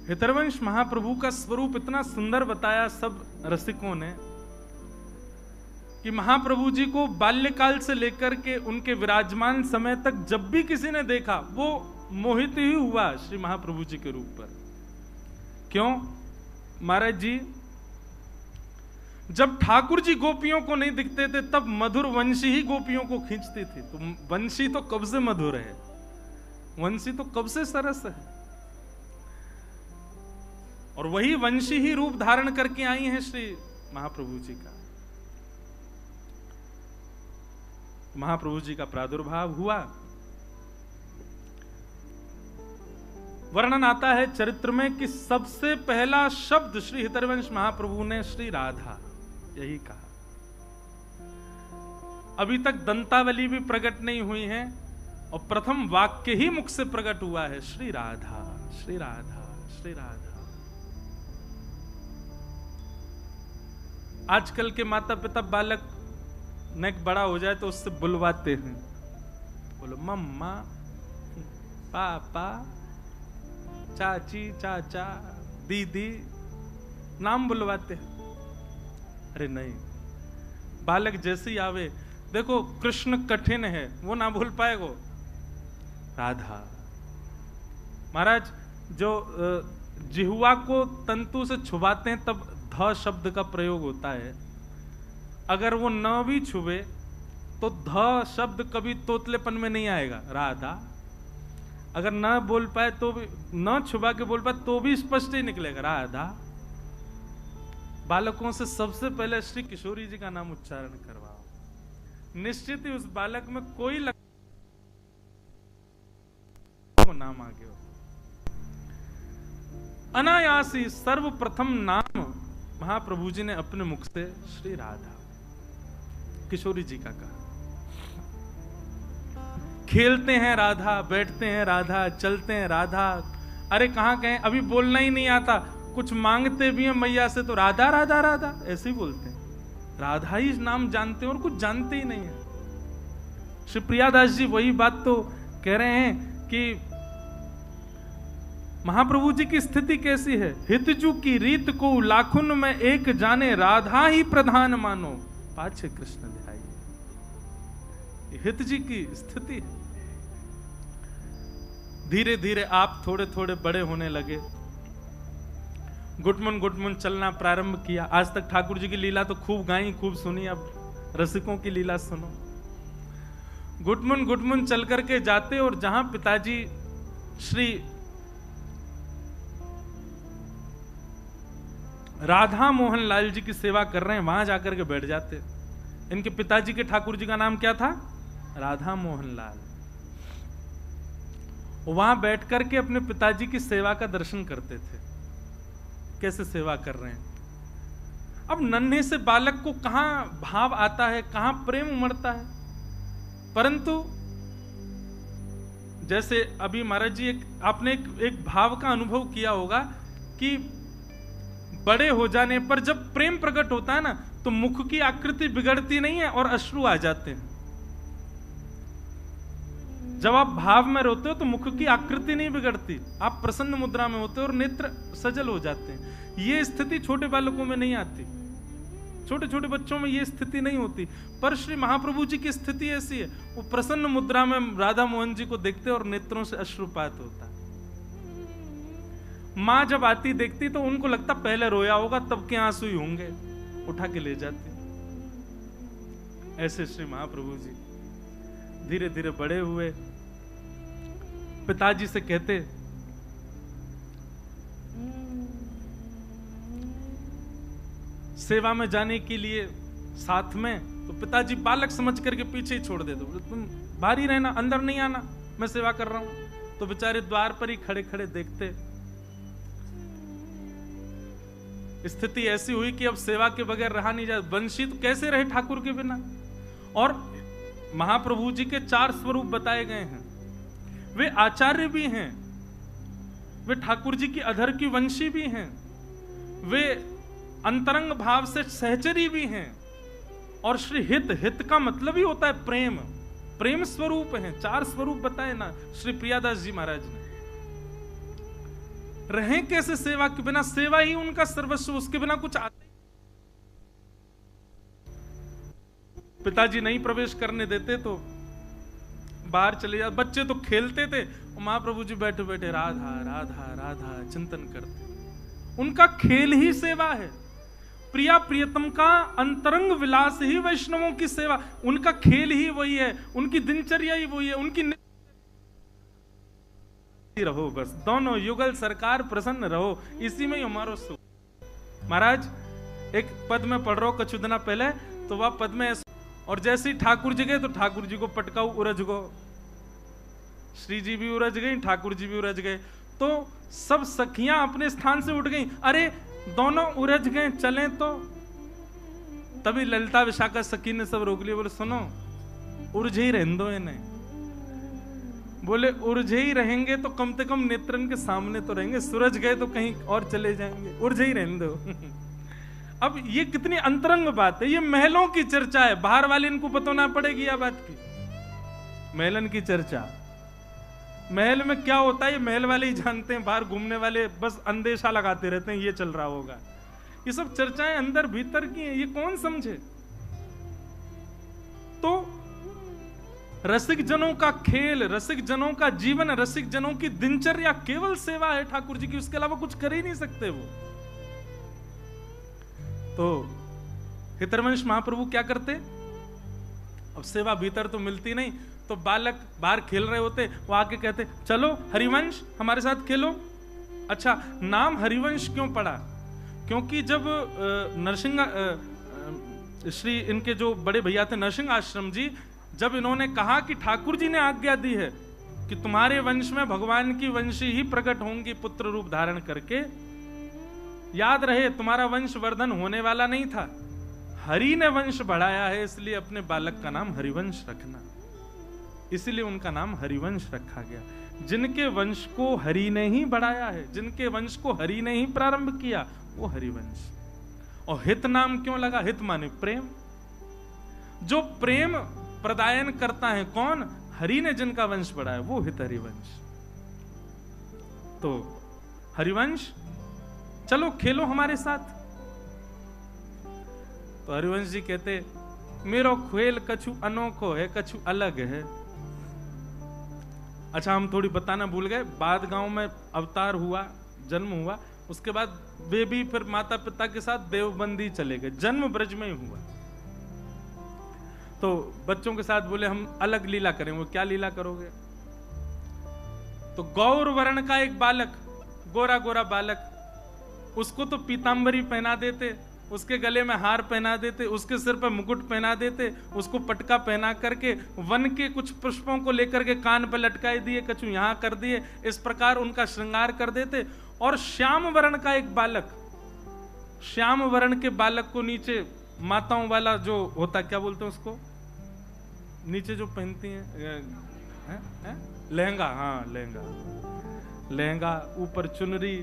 S1: हितरवंश महाप्रभु का स्वरूप इतना सुंदर बताया सब रसिकों ने कि महाप्रभु जी को बाल्यकाल से लेकर के उनके विराजमान समय तक जब भी किसी ने देखा वो मोहित ही हुआ श्री महाप्रभु जी के रूप पर। क्यों महाराज जी? जब ठाकुर जी गोपियों को नहीं दिखते थे तब मधुर वंशी ही गोपियों को खींचती थी। तो वंशी तो कब से मधुर है, वंशी तो कब से सरस है, और वही वंशी ही रूप धारण करके आई हैं श्री महाप्रभु जी का। महाप्रभु जी का प्रादुर्भाव हुआ। वर्णन आता है चरित्र में कि सबसे पहला शब्द श्री हितरवंश महाप्रभु ने श्री राधा यही कहा। अभी तक दंतावली भी प्रकट नहीं हुई है और प्रथम वाक्य ही मुख से प्रकट हुआ है, श्री राधा श्री राधा श्री राधा। आजकल के माता पिता बालक नेक बड़ा हो जाए तो उससे बुलवाते हैं, बोलो मम्मा पापा चाची चाचा दीदी, नाम बुलवाते हैं। अरे नहीं, बालक जैसे ही आवे, देखो कृष्ण कठिन है वो ना भूल पाएगो, राधा। महाराज जो जिह्वा को तंतु से छुबाते हैं तब ध शब्द का प्रयोग होता है। अगर वो न भी छुबे तो ध शब्द कभी तोतलेपन में नहीं आएगा, राधा। अगर न बोल पाए तो भी, न छुबा के बोल पाए तो भी स्पष्ट ही निकलेगा, राधा। बालकों से सबसे पहले श्री किशोरी जी का नाम उच्चारण करवाओ, निश्चित ही उस बालक में कोई नाम आ गया। अनायासी सर्वप्रथम नाम महाप्रभु जी ने अपने मुख से श्री राधा किशोरी जी का कहा। खेलते हैं राधा, बैठते हैं राधा, चलते हैं राधा। अरे कहां कहें, अभी बोलना ही नहीं आता, कुछ मांगते भी हैं मैया से तो राधा राधा राधा ऐसे ही बोलते हैं। राधा ही नाम जानते हैं और कुछ जानते ही नहीं है। श्री प्रियादास जी वही बात तो कह रहे हैं कि महाप्रभु जी की स्थिति कैसी है। हितजू की रीत को लाखुन में एक जाने, राधा ही प्रधान मानो पाछे कृष्ण ध्याई। हित जी की स्थिति है। धीरे धीरे आप थोड़े थोड़े बड़े होने लगे, गुटमुन चलना प्रारंभ किया। आज तक ठाकुर जी की लीला तो खूब गाई, खूब सुनी, अब रसिकों की लीला सुनो। गुटमुन चल करके जाते और जहां पिताजी श्री राधा मोहन लाल जी की सेवा कर रहे हैं वहां जाकर के बैठ जाते। इनके पिताजी के ठाकुर जी का नाम क्या था? राधा मोहन लाल। वहां बैठ करके अपने पिताजी की सेवा का दर्शन करते थे, कैसे सेवा कर रहे हैं। अब नन्हे से बालक को कहां भाव आता है, कहां प्रेम उमड़ता है। परंतु जैसे अभी महाराज जी आपने एक भाव का अनुभव किया होगा कि बड़े हो जाने पर जब प्रेम प्रकट होता है ना तो मुख की आकृति बिगड़ती नहीं है और अश्रु आ जाते हैं। जब आप भाव में रोते हो तो मुख की आकृति नहीं बिगड़ती, आप प्रसन्न मुद्रा में होते हो और नेत्र सजल हो जाते हैं। ये स्थिति छोटे बालकों में नहीं आती, छोटे छोटे बच्चों में ये स्थिति नहीं होती। पर श्री महाप्रभु जी की स्थिति ऐसी है, वो प्रसन्न मुद्रा में राधा मोहन जी को देखते और नेत्रों से अश्रुपात होता। माँ जब आती देखती तो उनको लगता पहले रोया होगा, तब के आंसू ही होंगे, उठा के ले जाती। ऐसे श्री महाप्रभु जी धीरे धीरे बड़े हुए। पिताजी से कहते, सेवा में जाने के लिए साथ में, तो पिताजी बालक समझ करके पीछे ही छोड़ देते, बोले तुम बाहर ही रहना, अंदर नहीं आना, मैं सेवा कर रहा हूं। तो बेचारे द्वार पर ही खड़े खड़े देखते। स्थिति ऐसी हुई कि अब सेवा के बगैर रहा नहीं जाता। वंशी तो कैसे रहे ठाकुर के बिना। और महाप्रभु जी के 4 स्वरूप बताए गए हैं। वे आचार्य भी हैं, वे ठाकुर जी की अधर की वंशी भी हैं, वे अंतरंग भाव से सहचरी भी हैं, और श्री हित, हित का मतलब ही होता है प्रेम, प्रेम स्वरूप हैं। 4 स्वरूप बताए ना श्री प्रियादास जी महाराज ने। रहें कैसे सेवा के बिना? सेवा ही उनका सर्वस्व, उसके बिना कुछ आते। पिताजी नहीं प्रवेश करने देते तो बाहर चले जाते। बच्चे तो खेलते थे, और महाप्रभु जी बैठे बैठे राधा राधा राधा चिंतन करते। उनका खेल ही सेवा है। प्रिया प्रियतम का अंतरंग विलास ही वैष्णवों की सेवा। उनका खेल ही वही है, उनकी दिनचर्या ही वही है, उनकी रहो बस, दोनों युगल सरकार प्रसन्न रहो, इसी में ही हमारा सुख। महाराज एक पद में पढ़ रहा हूं कछु दिना पहले, तो वह पद में और जैसे ही ठाकुर जी गए तो ठाकुर जी को पटकाऊ उरझ गो, श्री जी भी उरझ गई, ठाकुर जी भी उरझ गए। तो सब सखियां अपने स्थान से उठ गई। अरे दोनों उरझ गए, चलें तो। तभी ललिता विशाखा सखी ने सब रोक लिया, बोले सुनो उर्झे ही रहने दो इन्हें। बोले उर्झे ही रहेंगे तो कम से कम नेत्रन के सामने तो रहेंगे, सूरज गए तो कहीं और चले जाएंगे, उर्झे ही रहने दो। अब ये कितनी अंतरंग बात है, ये महलों की चर्चा है, बाहर वाले इनको पता ना पड़ेगी यह बात की। महलन की चर्चा, महल में क्या होता है ये महल वाले ही जानते हैं, बाहर घूमने वाले बस अंदेशा लगाते रहते हैं ये चल रहा होगा। ये सब चर्चाएं अंदर भीतर की हैं, ये कौन समझे। तो रसिक जनों का खेल, रसिक जनों का जीवन, रसिक जनों की दिनचर्या केवल सेवा है ठाकुर जी की, उसके अलावा कुछ कर ही नहीं सकते वो। तो हितरवंश महाप्रभु क्या करते, अब सेवा भीतर तो मिलती नहीं, तो बालक बाहर खेल रहे होते, वो आके कहते चलो हरिवंश हमारे साथ खेलो। अच्छा, नाम हरिवंश क्यों पड़ा? क्योंकि जब नरसिंह श्री इनके जो बड़े भैया थे नरसिंह आश्रम जी, जब इन्होंने कहा कि ठाकुर जी ने आज्ञा दी है कि तुम्हारे वंश में भगवान की वंशी ही प्रकट होंगी पुत्र रूप धारण करके, याद रहे तुम्हारा वंश वर्धन होने वाला नहीं था, हरि ने वंश बढ़ाया है, इसलिए अपने बालक का नाम हरिवंश रखना। इसलिए उनका नाम हरिवंश रखा गया। जिनके वंश को हरि ने ही बढ़ाया है, जिनके वंश को हरि ने ही प्रारंभ किया, वो हरिवंश। और हित नाम क्यों लगा? हित माने प्रेम। जो प्रेम प्रदायन करता है कौन? हरि ने जिनका वंश बढ़ाया वो हित हरिवंश। तो हरिवंश चलो खेलो हमारे साथ। तो हरिवंश जी कहते मेरो खेल कछु अनोखो है, कछु अलग है। अच्छा, हम थोड़ी बताना भूल गए, बाद गांव में अवतार हुआ, जन्म हुआ, उसके बाद वे भी फिर माता पिता के साथ देवबंदी चले गए, जन्म ब्रज में ही हुआ। तो बच्चों के साथ बोले हम अलग लीला करें। वो क्या लीला करोगे? तो गौर वर्ण का एक बालक, गोरा गोरा बालक, उसको तो पीतांबरी पहना देते, उसके गले में हार पहना देते, उसके सिर पर मुकुट पहना देते, उसको पटका पहना करके वन के कुछ पुष्पों को लेकर के कान पर लटकाए दिए, कछु यहां कर दिए, इस प्रकार उनका श्रृंगार कर देते। और श्याम वर्ण का एक बालक, श्याम वर्ण के बालक को नीचे माताओं वाला जो होता, क्या बोलते हैं उसको, नीचे जो पहनती हैं लहंगा, हाँ लहंगा, लहंगा, ऊपर चुनरी,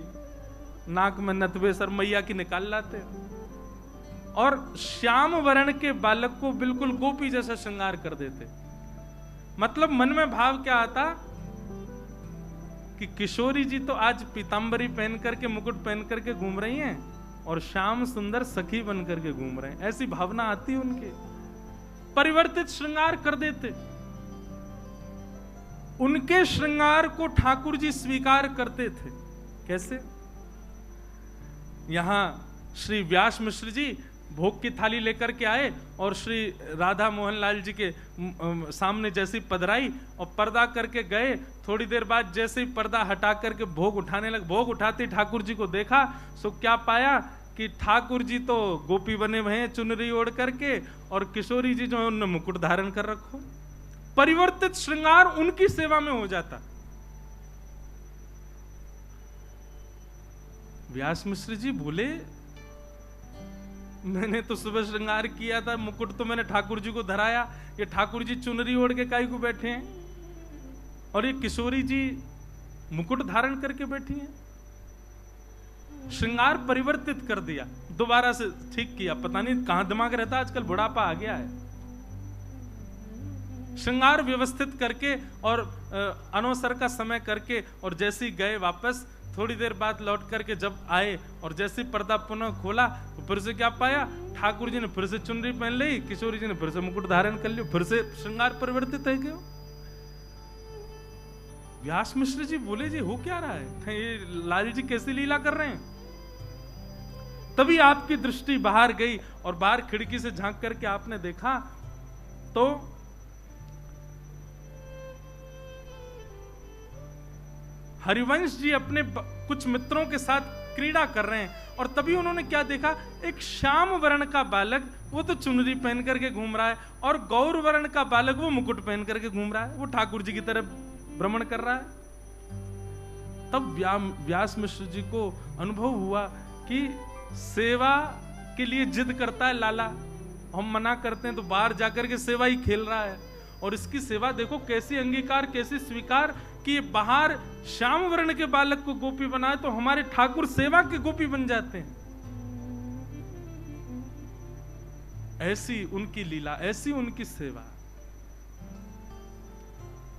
S1: नाक में नथवे, सर मैया की निकाल लाते। और श्याम वर्ण के बालक को बिल्कुल गोपी जैसा श्रृंगार कर देते। मतलब मन में भाव क्या आता कि किशोरी जी तो आज पीतांबरी पहन करके, मुकुट पहन करके घूम रही हैं, और श्याम सुंदर सखी बन करके घूम रहे हैं, ऐसी भावना आती उनके। परिवर्तित श्रृंगार कर देते। उनके श्रृंगार को ठाकुर जी स्वीकार करते थे। कैसे? यहाँ श्री व्यास मिश्र जी भोग की थाली लेकर के आए और श्री राधा मोहन लाल जी के सामने जैसी पधराई और पर्दा करके गए। थोड़ी देर बाद जैसे ही पर्दा हटा करके भोग उठाने लगे, भोग उठाते ठाकुर जी को देखा, सो क्या पाया कि ठाकुर जी तो गोपी बने हुए हैं चुनरी ओढ़ करके, और किशोरी जी जो है उन्होंने मुकुट धारण कर रखो। परिवर्तित श्रृंगार उनकी सेवा में हो जाता। व्यास मिश्र जी बोले, मैंने तो सुबह श्रृंगार किया था, मुकुट तो मैंने ठाकुर जी को धराया, ये ठाकुर जी चुनरी ओढ़ के काहे को बैठे हैं, और ये किशोरी जी मुकुट धारण करके बैठी हैं। श्रृंगार परिवर्तित कर दिया, दोबारा से ठीक किया। पता नहीं कहां दिमाग रहता, आजकल बुढ़ापा आ गया है। श्रृंगार व्यवस्थित करके और अनवसर का समय करके, और जैसे ही गए वापस, थोड़ी देर बाद लौट करके जब आए और जैसे पर्दा पुनः खोला तो फिर से क्या पाया, ठाकुर जी ने फिर से चुनरी पहन ली, किशोरी जी ने फिर से मुकुट धारण कर लिया, फिर से श्रृंगार परिवर्तित है क्यों? व्यास मिश्र जी बोले, जी हो क्या रहा है, ये लाल जी कैसी लीला कर रहे हैं? तभी आपकी दृष्टि बाहर गई और बाहर खिड़की से झांक करके आपने देखा तो हरिवंश जी अपने कुछ मित्रों के साथ क्रीड़ा कर रहे हैं, और तभी उन्होंने क्या देखा, एक श्याम वर्ण का बालक, वो तो चुनरी पहन करके घूम रहा है, और गौर वर्ण का बालक वो मुकुट पहन करके घूम रहा है, वो ठाकुर जी की तरफ भ्रमण कर रहा है। तब व्यास मिश्र जी को अनुभव हुआ कि सेवा के लिए जिद करता है लाला, हम मना करते हैं तो बाहर जाकर के सेवा ही खेल रहा है, और इसकी सेवा देखो कैसी अंगीकार, कैसी स्वीकार कि बाहर श्याम वर्ण के बालक को गोपी बनाए तो हमारे ठाकुर सेवा के गोपी बन जाते हैं। ऐसी उनकी लीला, ऐसी उनकी सेवा।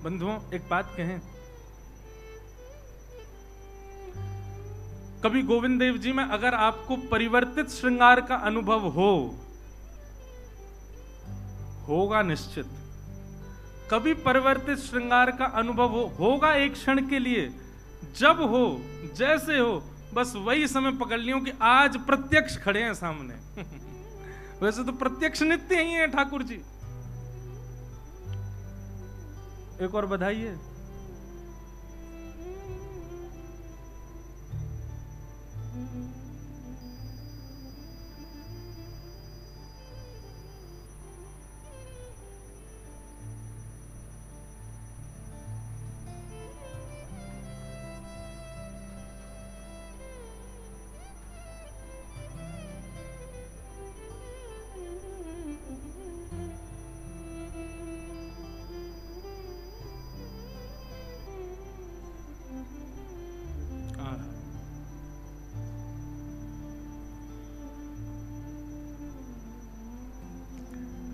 S1: बंधुओं, एक बात कहें, कभी गोविंद देव जी में अगर आपको परिवर्तित श्रृंगार का अनुभव होगा निश्चित, कभी परिवर्तित श्रृंगार का अनुभव होगा एक क्षण के लिए, जब हो जैसे हो, बस वही समय पकड़ लियो कि आज प्रत्यक्ष खड़े हैं सामने। वैसे तो प्रत्यक्ष नित्य ही है ठाकुर जी। एक और बधाई है।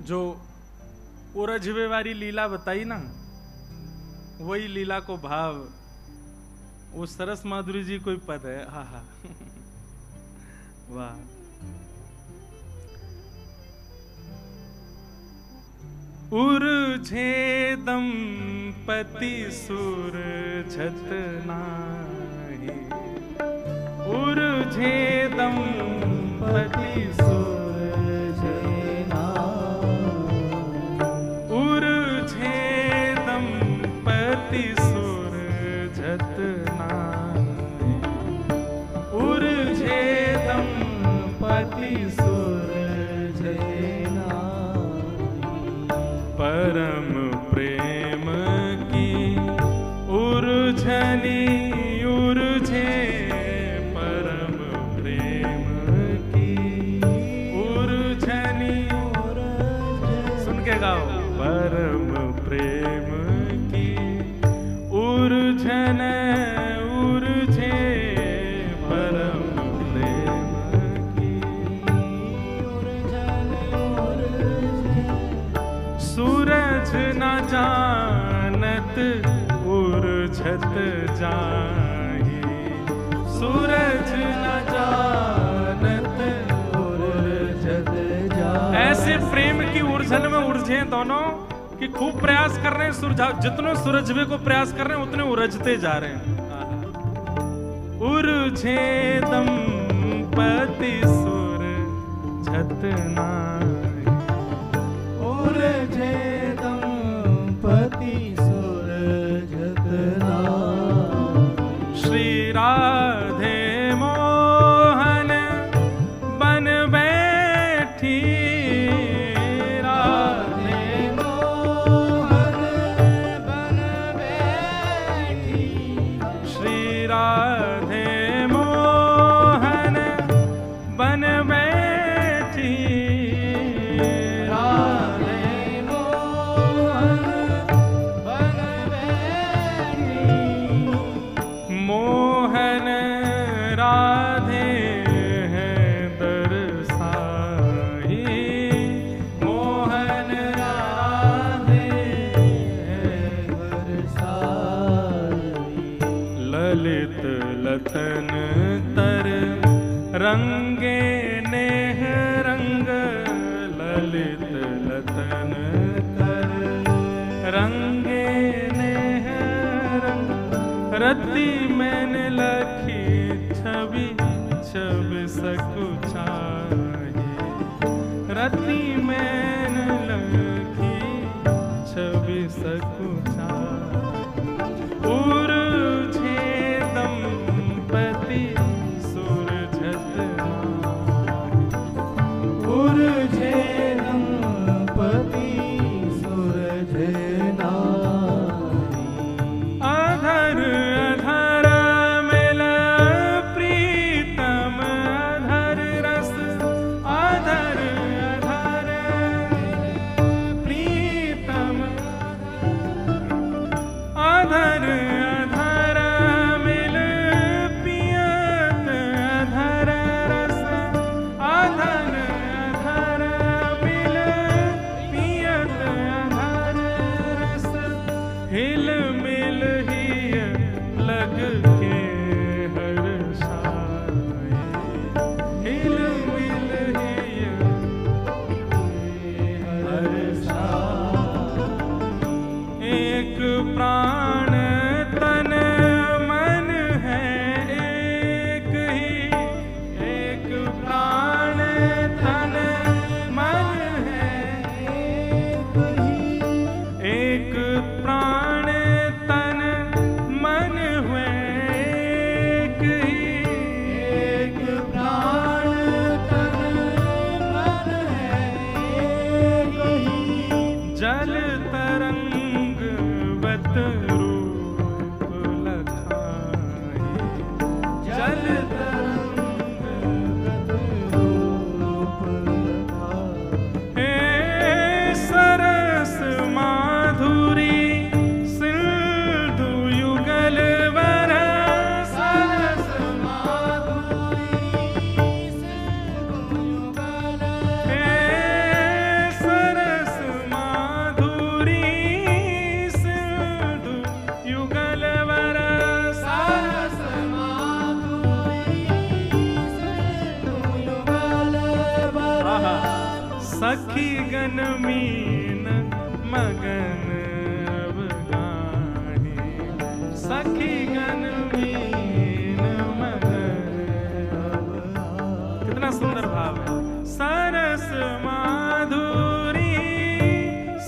S1: जो उरझवे वाली लीला बताई ना, वही लीला को भाव, वो सरस माधुरी जी कोई पद है। हा हा वाह। उरझे दंपति सुरझत नाही, उरझे दंपति परम प्रेम की उर्झनी उर्झे, परम प्रेम की उर्झनी सुन के गाओ, परम प्रेम की उर्झन उर्झे, परम प्रेम की सूरज न जानत उर्झत जाहि, सूरज न जानत उर्झत जाहि। ऐसे प्रेम की उर्झन में उर्झे दोनों कि खूब प्रयास कर रहे हैं, जितने सुरझवे को प्रयास कर रहे हैं उतने उरझते जा रहे हैं। उर्झे दंपति दंपति सुर झतनाई।
S2: उरझे दंपति सुर झतनाई।
S1: श्री राधे मोहन बन बैठी।
S2: राधे मोहन बन बैठी।
S1: श्री राधे मोहन बन बैठी।
S2: राधे मोहन बन बैठी।
S1: मोहन राधे हैं दरसाई। मोहन
S2: राधे हैं बरसाई।
S1: ललित लतन तर रंगे नेह रंग। ललित लतन तर रंगे नेह रंग। रति मैन लखी छवि छब सकुचाई। रति मैन लखी छवि सकुचाई। उरझे दंपति सुर झतनाई।
S2: उरझे दंपति सुर झतनाई।
S1: अधर अधर मिल प्रीतम अधर रस। अधर अधर प्रीतम। अधर अधर मिल पियत अधर रस। अधर अधर मिल पियत अधर रस। हिल मिल हिय लग के हर्षाई। हिल मिल हिय हर्षाई। एक प्राण तन मन है एक ही। एक प्राण तन मन है
S2: एक ही।
S1: एक प्राण तन मन हुए एक ही।
S2: एक प्राण तन मन है एक ही।
S1: जल तरंग बत रूप लखाई। जल तरंग
S2: रूप लखाई।
S1: हे सरस माधुरी सिंधु युगल वर। सरस
S2: माधुरी सिंधु युगल।
S1: हे सरस माधुरी सिंधु युगल वर।
S2: सरस माधुरी सिंधु युगल वर।
S1: सखी गण मीन मगन अब गाहे। सखी गण मीन मगन अब गाहे। कितना सुंदर भाव है। सरस माधुरी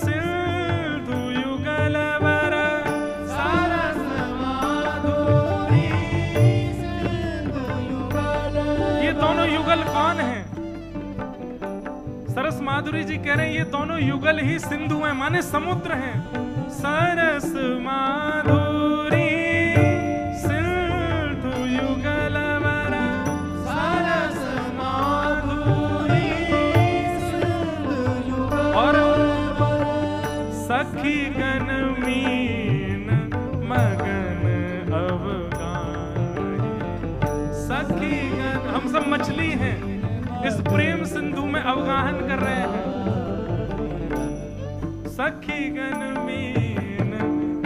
S1: सिंधु युगल वर।
S2: सरस माधुरी सिंधु युगल।
S1: ये दोनों युगल कौन है? सरस माधुरी जी कह रहे हैं ये दोनों युगल ही सिंधु हैं, माने समुद्र हैं। सरस माधुरी सिंधु युगल वर।
S2: सरस माधुरी सिंधु युगल।
S1: और सखी गण मीन मगन अब गाहे। सखी गण हम सब मछली हैं, इस प्रेम सिंधु में अवगाहन कर रहे हैं। सखी गण मीन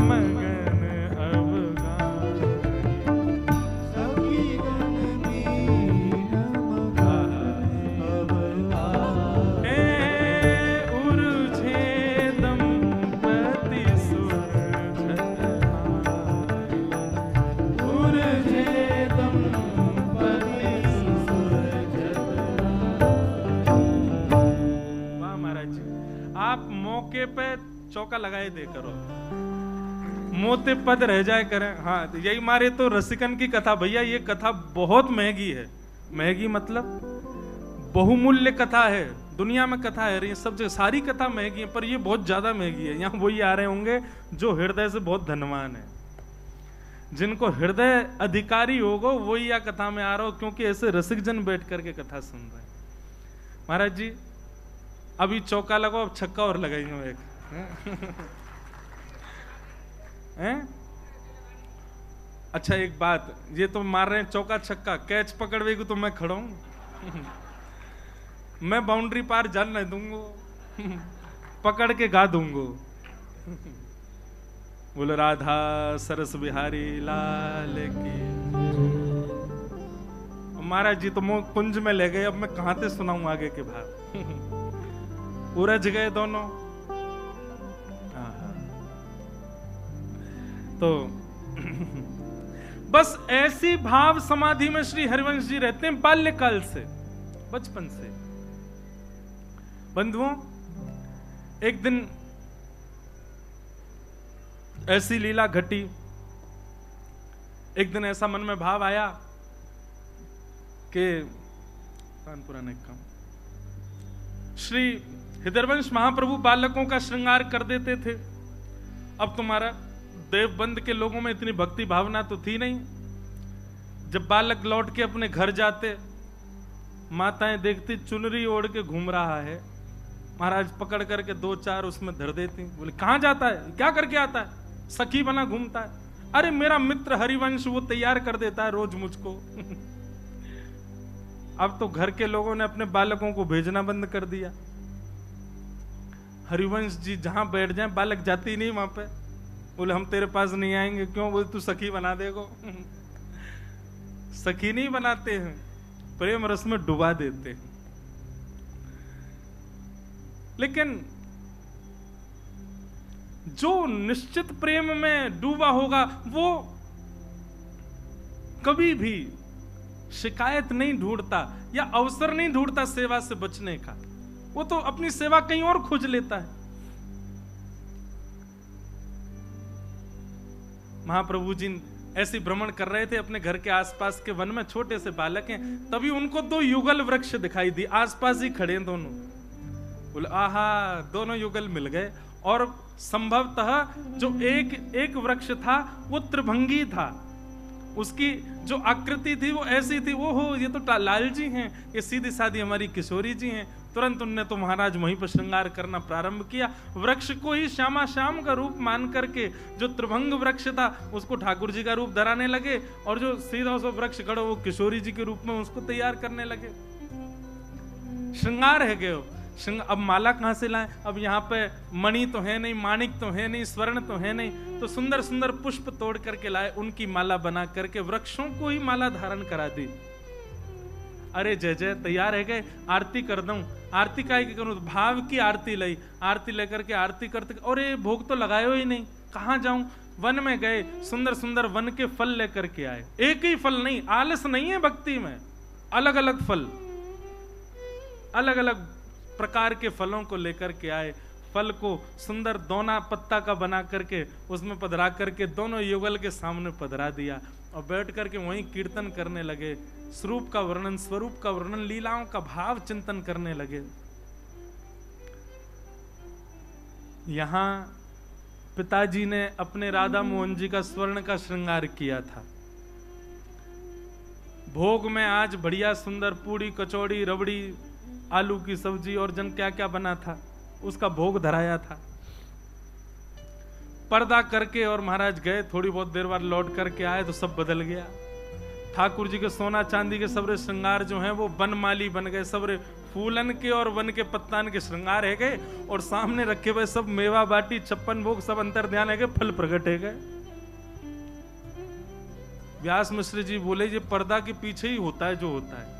S1: मगन अब गाहे।
S2: सखी गण मीन मगन अब गाहे।
S1: हे उरझे दंपति सुर झतनाई।
S2: उरझे दंपति सुर
S1: छक्के पे चौका लगाए दे करो, मोते पद रह जाए करें। हाँ, तो यही मारे तो रसिकन की कथा, भैया ये कथा बहुत महंगी है। महंगी मतलब बहुमूल्य कथा है, दुनिया में कथा है, ये सब जगह सारी कथा महंगी है, पर ये बहुत ज्यादा महंगी है। यहाँ वही आ रहे होंगे जो हृदय से बहुत धनवान है, जिनको हृदय अधिकारी होगा वही या कथा में आ रहा हो, क्योंकि ऐसे रसिक जन बैठ करके कथा सुन रहे हैं। महाराज जी अभी चौका लगाओ, अब छक्का और लगाइए एक हैं? अच्छा एक बात, ये तो मार रहे हैं चौका छक्का, कैच पकड़वेगी तो मैं खड़ा हूं मैं बाउंड्री पार जान नहीं दूंगा पकड़ के गा दूंगा। बोलो राधा सरस बिहारी लाल की। महाराज जी तो मुंह कुंज में ले गए, अब मैं कहां से सुनाऊं आगे के भाव उलझ गए दोनों। तो बस ऐसी भाव समाधि में श्री हरिवंश जी रहते हैं बाल्यकाल से, बचपन से। बंधुओं एक दिन ऐसी लीला घटी, एक दिन ऐसा मन में भाव आया कि पुराने काम श्री हृदयवंश महाप्रभु बालकों का श्रृंगार कर देते थे। अब तुम्हारा देवबंद के लोगों में इतनी भक्ति भावना तो थी नहीं। जब बालक लौट के अपने घर जाते, माताएं देखती चुनरी ओढ़ के घूम रहा है, महाराज पकड़ करके 2-4 उसमें धर देती। बोले कहां जाता है, क्या करके आता है? सखी बना घूमता है। अरे मेरा मित्र हरिवंश वो तैयार कर देता है रोज मुझको अब तो घर के लोगों ने अपने बालकों को भेजना बंद कर दिया। हरिवंश जी जहां बैठ जाए बालक जाती नहीं वहां पे। बोले हम तेरे पास नहीं आएंगे। क्यों? बोले तू सखी बना देगो सखी नहीं बनाते हैं, प्रेम रस में डुबा देते हैं। लेकिन जो निश्चित प्रेम में डूबा होगा वो कभी भी शिकायत नहीं ढूंढता या अवसर नहीं ढूंढता सेवा से बचने का। वो तो अपनी सेवा कहीं और खोज लेता है। महाप्रभु जी ऐसे भ्रमण कर रहे थे अपने घर के आसपास के वन में, छोटे से बालक हैं, तभी उनको 2 युगल वृक्ष दिखाई दी, आसपास ही खड़े दोनों। बोले आहा, दोनों युगल मिल गए। और संभवतः जो एक वृक्ष था वो त्रिभंगी था, उसकी जो आकृति थी वो ऐसी थी। वो हो ये तो लाल जी हैं, ये सीधी सादी हमारी किशोरी जी हैं। तुरंत उनने तो महाराज वहीं पर श्रृंगार करना प्रारंभ किया। वृक्ष को ही श्यामा श्याम का रूप मान करके जो त्रिभंग वृक्ष था उसको ठाकुर जी का रूप धराने लगे, और जो सीधा सो वृक्ष खड़ो वो किशोरी जी के रूप में उसको तैयार करने लगे। श्रृंगार है गयो। अब माला कहां से लाएं? अब यहाँ पे मणि तो है नहीं, माणिक तो है नहीं, स्वर्ण तो है नहीं, तो सुंदर सुंदर पुष्प तोड़ करके लाए, उनकी माला बना करके वृक्षों को ही माला धारण करा दी। अरे जय जय, तैयार है गए, आरती कर दूं। आरती काहे की करूं? भाव की आरती लाई। आरती लेकर के आरती करते, अरे भोग तो लगायो ही नहीं, कहां जाऊं? वन में गए, सुंदर सुंदर वन के फल लेकर के आए। एक ही फल नहीं, आलस नहीं है भक्ति में, अलग अलग फल, अलग अलग प्रकार के फलों को लेकर के आए। फल को सुंदर दोना पत्ता का बना करके उसमें पधरा करके दोनों युगल के सामने पधरा दिया, और बैठ करके वहीं कीर्तन करने लगे। स्वरूप का वर्णन, स्वरूप का वर्णन, लीलाओं का भाव चिंतन करने लगे। यहां पिताजी ने अपने राधा मोहन जी का स्वर्ण का श्रृंगार किया था। भोग में आज बढ़िया सुंदर पूड़ी, कचौड़ी, रबड़ी, आलू की सब्जी और जन क्या क्या बना था, उसका भोग धराया था। पर्दा करके और महाराज गए, थोड़ी बहुत देर बाद लौट करके आए तो सब बदल गया। ठाकुर जी के सोना चांदी के सबरे श्रृंगार जो हैं वो बनमाली बन गए, सबरे फूलन के और वन के पत्तान के श्रृंगार है गए, और सामने रखे हुए सब मेवा बाटी, 56 भोग, सब अंतर ध्यान है गए, फल प्रकट है गए। व्यास मिश्र जी बोले ये पर्दा के पीछे ही होता है जो होता है।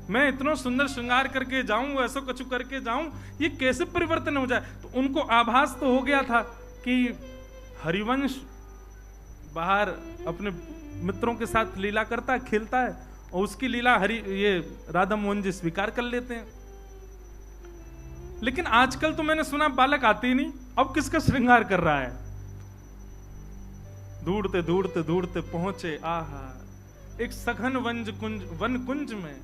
S1: मैं इतना सुंदर श्रृंगार करके जाऊं, ऐसा कछु करके जाऊं, ये कैसे परिवर्तन हो जाए? तो उनको आभास तो हो गया था कि हरिवंश बाहर अपने मित्रों के साथ लीला करता है, खेलता है, और उसकी लीला ये राधा मोहन जी स्वीकार कर लेते हैं। लेकिन आजकल तो मैंने सुना बालक आते ही नहीं, अब किसका श्रृंगार कर रहा है। दौड़ते दौड़ते दौड़ते पहुंचे, आहा, एक सघन वन कुंज में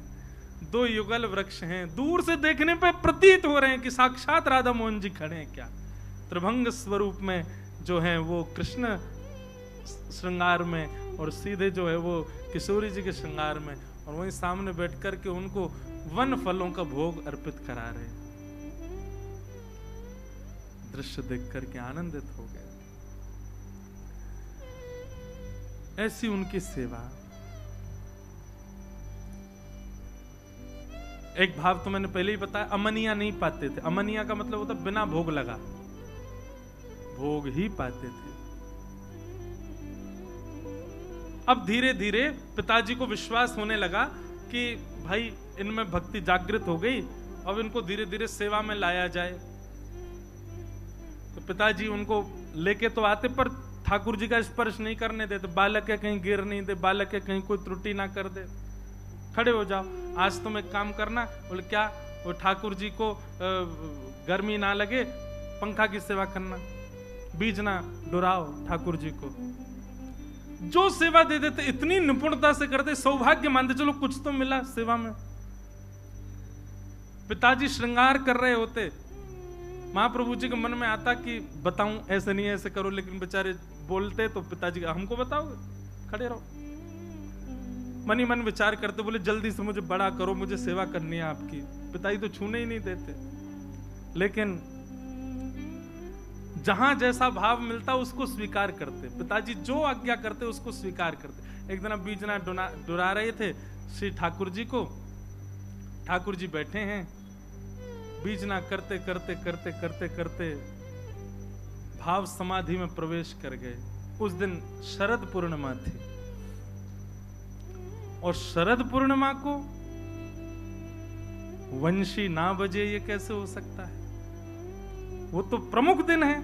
S1: 2 युगल वृक्ष हैं। दूर से देखने पे प्रतीत हो रहे हैं कि साक्षात राधा मोहन जी खड़े हैं। क्या त्रिभंग स्वरूप में जो है वो कृष्ण श्रृंगार में, और सीधे जो है वो किशोरी जी के श्रृंगार में, और वहीं सामने बैठ कर के उनको वन फलों का भोग अर्पित करा रहे। दृश्य देख करके आनंदित हो गए। ऐसी उनकी सेवा। एक भाव तो मैंने पहले ही बताया, अमनिया नहीं पाते थे। अमनिया का मतलब होता बिना भोग लगा, भोग ही पाते थे। अब धीरे धीरे पिताजी को विश्वास होने लगा कि भाई इनमें भक्ति जागृत हो गई, अब इनको धीरे धीरे सेवा में लाया जाए। तो पिताजी उनको लेके तो आते, पर ठाकुर जी का स्पर्श नहीं करने देते। बालक है कहीं गिर नहीं दे, बालक है कहीं कोई त्रुटि ना कर दे, खड़े हो जाओ, आज तुम एक काम करना। बोले क्या? वो ठाकुर जी को गर्मी ना लगे, पंखा की सेवा करना, बीज ना डुराओ ठाकुर जी को। जो सेवा दे देते इतनी निपुणता से करते, सौभाग्य मानते, चलो कुछ तो मिला सेवा में। पिताजी श्रृंगार कर रहे होते, महाप्रभु जी के मन में आता कि बताऊं, ऐसे नहीं ऐसे करो, लेकिन बेचारे बोलते तो पिताजी हमको बताओगे, खड़े रहो। मन ही मन विचार करते, बोले जल्दी से मुझे बड़ा करो, मुझे सेवा करनी है आपकी। पिताजी तो छूने ही नहीं देते, लेकिन जहां जैसा भाव मिलता उसको स्वीकार करते। पिताजी जो आज्ञा करते उसको स्वीकार करते। एक दिन बीजना डुरा रहे थे श्री ठाकुर जी को। ठाकुर जी बैठे हैं, बीजना करते करते करते करते करते भाव समाधि में प्रवेश कर गए। उस दिन शरद पूर्णिमा थी, और शरद पूर्णिमा को वंशी ना बजे ये कैसे हो सकता है? वो तो प्रमुख दिन है।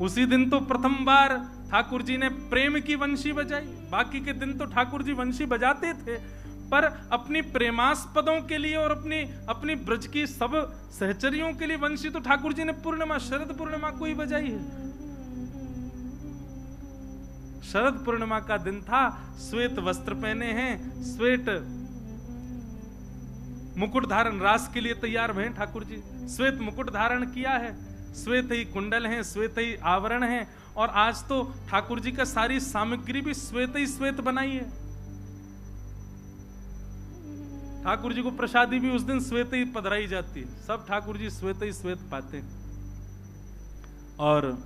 S1: उसी दिन तो प्रथम बार ठाकुर जी ने प्रेम की वंशी बजाई। बाकी के दिन तो ठाकुर जी वंशी बजाते थे, पर अपनी प्रेमास्पदों के लिए और अपनी ब्रज की सब सहचरियों के लिए वंशी तो ठाकुर जी ने पूर्णिमा, शरद पूर्णिमा को ही बजाई है। शरद पूर्णिमा का दिन था, श्वेत वस्त्र पहने हैं, श्वेत मुकुट धारण, रास के लिए तैयार हुए ठाकुर जी। श्वेत मुकुट धारण किया है, श्वेत ही कुंडल हैं, श्वेत ही आवरण हैं, और आज तो ठाकुर जी का सारी सामग्री भी श्वेत ही श्वेत बनाई है। ठाकुर जी को प्रसादी भी उस दिन श्वेत ही पधराई जाती है। सब ठाकुर जी श्वेत ही श्वेत पाते हैं। और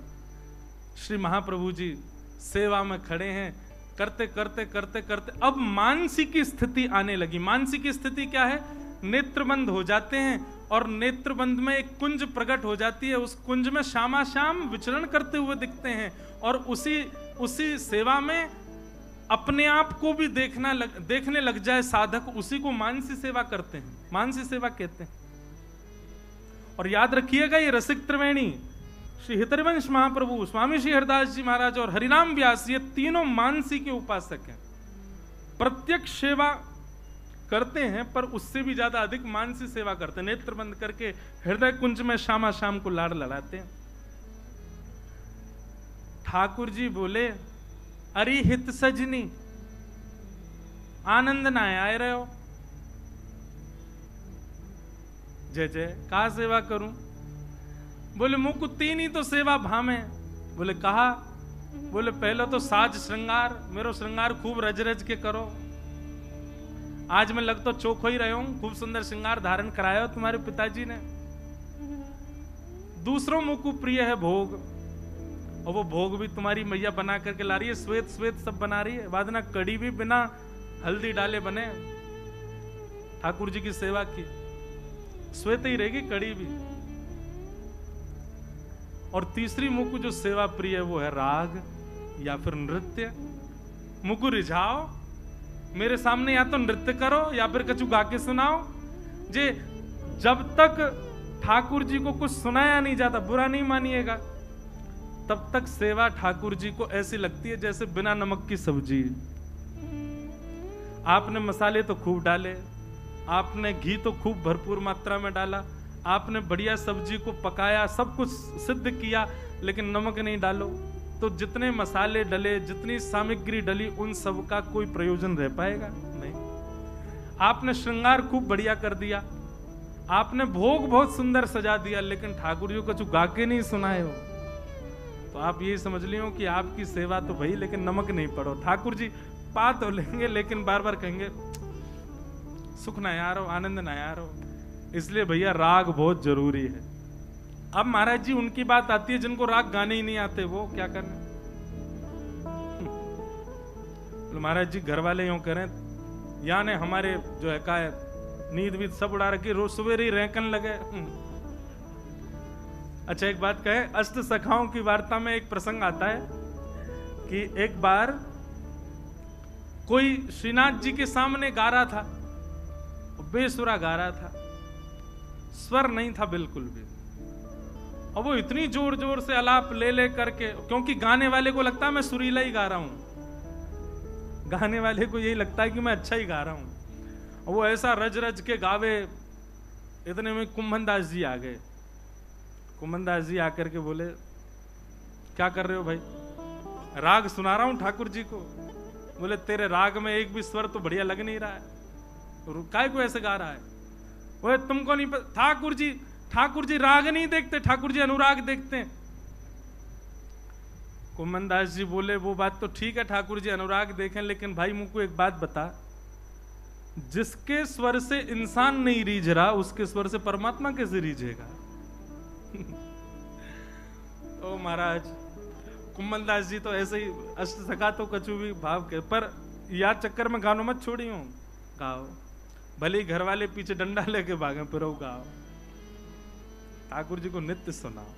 S1: श्री महाप्रभु जी सेवा में खड़े हैं, करते करते करते करते अब मानसी की स्थिति आने लगी। मानसी की स्थिति क्या है? नेत्रबंद हो जाते हैं, और नेत्रबंद में एक कुंज प्रकट हो जाती है। उस कुंज में श्यामा श्याम विचरण करते हुए दिखते हैं, और उसी सेवा में अपने आप को भी देखने लग जाए साधक, उसी को मानसी सेवा करते हैं, मानसी सेवा कहते हैं। और याद रखिएगा, ये रसिक त्रिवेणी श्री हितरिवंश महाप्रभु, स्वामी श्री हरिदास जी महाराज और हरिनाम व्यास, ये तीनों मानसी के उपासक हैं। प्रत्यक्ष सेवा करते हैं, पर उससे भी ज्यादा अधिक मानसी सेवा करते हैं। नेत्र बंद करके हृदय कुंज में श्यामा श्याम को लाड़ लड़ाते हैं। ठाकुर जी बोले, अरे हित सजनी, आनंद ना आए रहे हो, जय जय, कहा सेवा करूं? बोले मुख 3 ही तो सेवा भामे। बोले कहा? बोले पहले तो साज श्रृंगार, मेरो श्रृंगार खूब रज रज के करो। आज मैं लग तो चौक हो ही रहे हूं, खूब सुंदर श्रृंगार धारण कराया हो तुम्हारे पिताजी ने। दूसरों मुख को प्रिय है भोग, और वो भोग भी तुम्हारी मैया बना करके ला रही है, श्वेत श्वेत सब बना रही है। वादना कड़ी भी बिना हल्दी डाले बने, ठाकुर जी की सेवा की, श्वेत ही रहेगी कड़ी भी। और तीसरी मुख जो सेवा प्रिय है वो है राग या फिर नृत्य। मुख रिझाओ, मेरे सामने या तो नृत्य करो या फिर कछु गा के सुनाओ। जे जब तक ठाकुर जी को कुछ सुनाया नहीं जाता, बुरा नहीं मानिएगा, तब तक सेवा ठाकुर जी को ऐसी लगती है जैसे बिना नमक की सब्जी। आपने मसाले तो खूब डाले, आपने घी तो खूब भरपूर मात्रा में डाला, आपने बढ़िया सब्जी को पकाया, सब कुछ सिद्ध किया, लेकिन नमक नहीं डालो, तो जितने मसाले डले, जितनी सामग्री डली, उन सब का कोई प्रयोजन रह पाएगा? नहीं। आपने श्रृंगार खूब बढ़िया कर दिया, आपने भोग बहुत सुंदर सजा दिया, लेकिन ठाकुर जी को कुछ गा के नहीं सुनाए हो, तो आप यही समझ लियो कि आपकी सेवा तो भई, लेकिन नमक नहीं पड़ो। ठाकुर जी पा तो लेंगे, लेकिन बार बार कहेंगे सुख ना यार हो, आनंद ना यार हो। इसलिए भैया राग बहुत जरूरी है। अब महाराज जी उनकी बात आती है जिनको राग गाने ही नहीं आते, वो क्या करने? महाराज जी घर वाले यूं करें, यानी हमारे जो है का नींद वीद सब उड़ा रखी, रोज सवेरे ही रैंकन लगे। अच्छा एक बात कहे, अष्ट सखाओं की वार्ता में एक प्रसंग आता है कि एक बार कोई श्रीनाथ जी के सामने गा रहा था, बेसुरा गा रहा था, स्वर नहीं था बिल्कुल भी, और वो इतनी जोर जोर से आलाप ले ले करके, क्योंकि गाने वाले को लगता है मैं सुरीला ही गा रहा हूं, गाने वाले को यही लगता है कि मैं अच्छा ही गा रहा हूं, और वो ऐसा रज रज के गावे। इतने में कुंभन दास जी आ गए। कुंभन दास जी आकर के बोले क्या कर रहे हो भाई? राग सुना रहा हूं ठाकुर जी को। बोले तेरे राग में एक भी स्वर तो बढ़िया लग नहीं रहा है, काय को ऐसे गा रहा है? वो तुमको नहीं पता, ठाकुर जी राग नहीं देखते, ठाकुर जी अनुराग देखते हैं। कुंभन दास जी बोले वो बात तो ठीक है, ठाकुर जी अनुराग देखें, लेकिन भाई मुझको एक बात बता, जिसके स्वर से इंसान नहीं रीझ रहा, उसके स्वर से परमात्मा कैसे रीझेगा? तो महाराज कुंभन दास जी तो ऐसे ही अष्ट सखा तो कछु भी भाव के, पर याद चक्कर में गानों मत छोड़ी हूं, गाओ, भले ही घर वाले पीछे डंडा लेके भागे, फिर गाओ, ठाकुर जी को नित्य सुनाओ।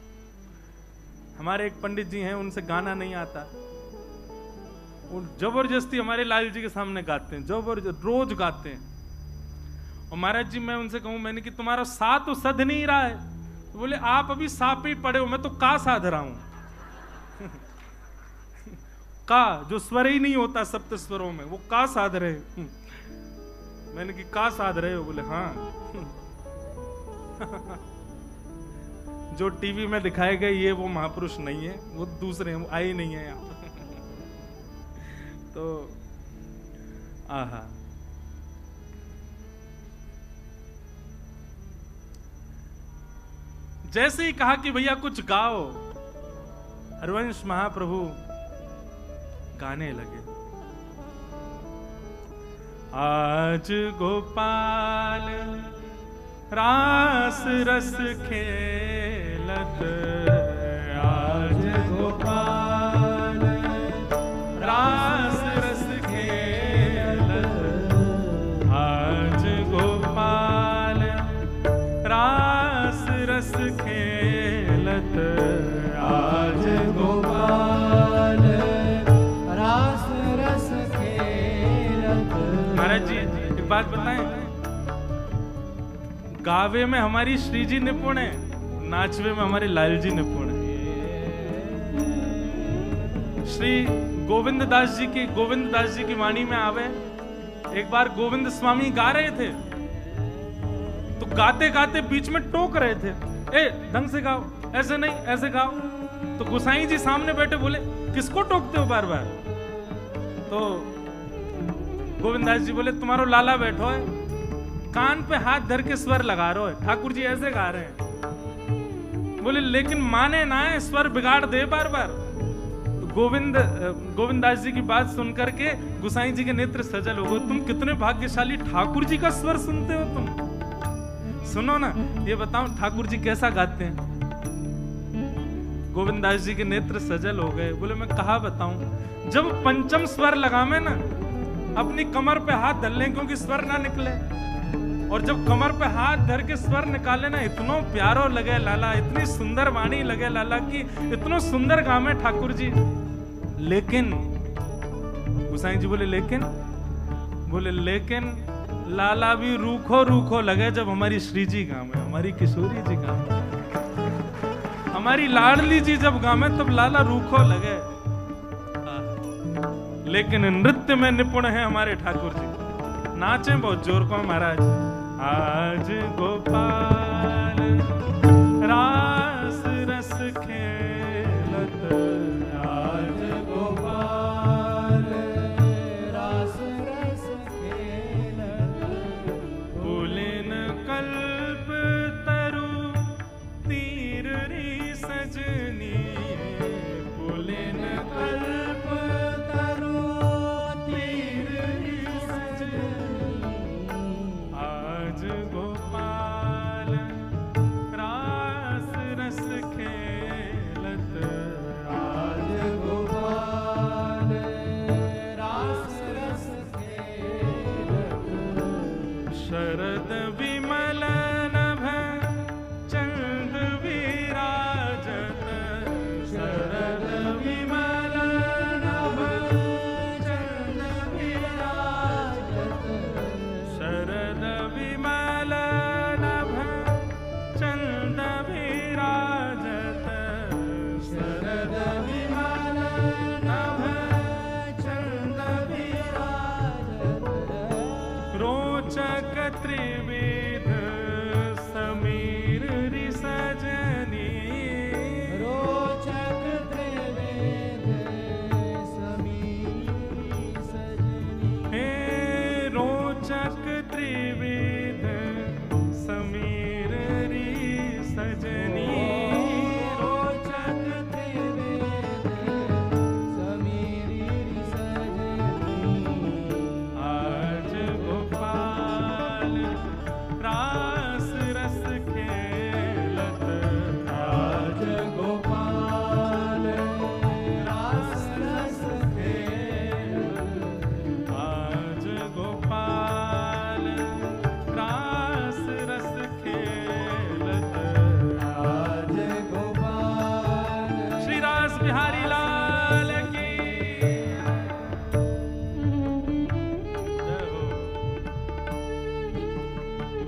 S1: हमारे एक पंडित जी हैं, उनसे गाना नहीं आता, वो जबरदस्ती हमारे लाल जी के सामने गाते हैं, जबरदस्त रोज गाते हैं। और महाराज जी मैं उनसे कहूं, मैंने कि तुम्हारा सा तो सध नहीं रहा है, तो बोले आप अभी सा पे ही पड़े हो, मैं तो का साध रहा हूं। का जो स्वर ही नहीं होता सप्त स्वरों में, वो का साध रहे। मैंने कि का साध रहे हो? बोले हाँ। जो टीवी में दिखाए गए ये वो महापुरुष नहीं है, वो दूसरे हैं, वो आए नहीं है यहाँ। तो आहा, जैसे ही कहा कि भैया कुछ गाओ, हरवंश महाप्रभु गाने लगे। आज गोपाल रास रस खेलत, आज गोपाल रास रस खेलत, आज गोपाल रास रस खेलत, आज गोपाल
S2: रास रस खेलत।
S1: महाराज जी एक बात बताएं, गावे में हमारी श्री जी निपुण है, नाचवे में हमारे लाल जी निपुण है। श्री गोविंद दास जी की वाणी में आवे, एक बार गोविंद स्वामी गा रहे थे, तो गाते गाते बीच में टोक रहे थे, ए ढंग से गाओ, ऐसे नहीं ऐसे गाओ। तो गोसाई जी सामने बैठे, बोले किसको टोकते हो बार बार? तो गोविंद दास जी बोले तुम्हारो लाला बैठो है, कान पे हाथ धर के स्वर लगा रहे हो, ठाकुर जी ऐसे गा रहे हैं। बोले लेकिन माने ना है, स्वर बिगाड़ दे बार बार। तो गोविंद दास जी की बात सुनकर के गुसाई जी के नेत्र सजल हो गए, तुम कितने भाग्यशाली, ठाकुर जी का स्वर सुनते हो तुम। सुनो ना, ये बताओ ठाकुर जी कैसा गाते हैं? गोविंद दास जी के नेत्र सजल हो गए। बोले मैं कहा बताऊं, जब पंचम स्वर लगावे ना, अपनी कमर पे हाथ धर लें क्योंकि स्वर ना निकले, और जब कमर पे हाथ धर के स्वर निकाले ना, इतनो प्यारो लगे लाला, इतनी सुंदर वाणी लगे लाला की इतनो सुंदर गामे ठाकुर जी। लेकिन गुसाई जी बोले लेकिन लाला भी रूखो रूखो लगे जब हमारी श्री जी गामे, हमारी किशोरी जी गामे, हमारी लाडली जी जब गामे तब लाला रूखो लगे। लेकिन नृत्य में निपुण है हमारे ठाकुर जी, नाचे बहुत जोर को महाराज। आज गोपाल गोपाल रास रस खेलत,
S2: आज गोपाल रास रस खेलत,
S1: शरद विमल नभ चंद विराजत, शरद विमल नभ चंद विराजत, शरद विमल नभ चंद विराजत, शरद विमल नभ चंद विराजत, रोचक त्रिविध समीर रिसजनी,
S2: रोचक त्रिवेद समीर सजनी,
S1: हे रोचक त्रिविध समीर रिसजनी,
S2: रोचक त्रिवेद समीर सजनी,
S1: आज गोपाल रास रस खेलत,
S2: आज गोपाल रास रस खेलत,
S1: आज गोपाल रास रस खेलत,
S2: आज गोपाल
S1: श्री रास बिहारी लाल की जय हो।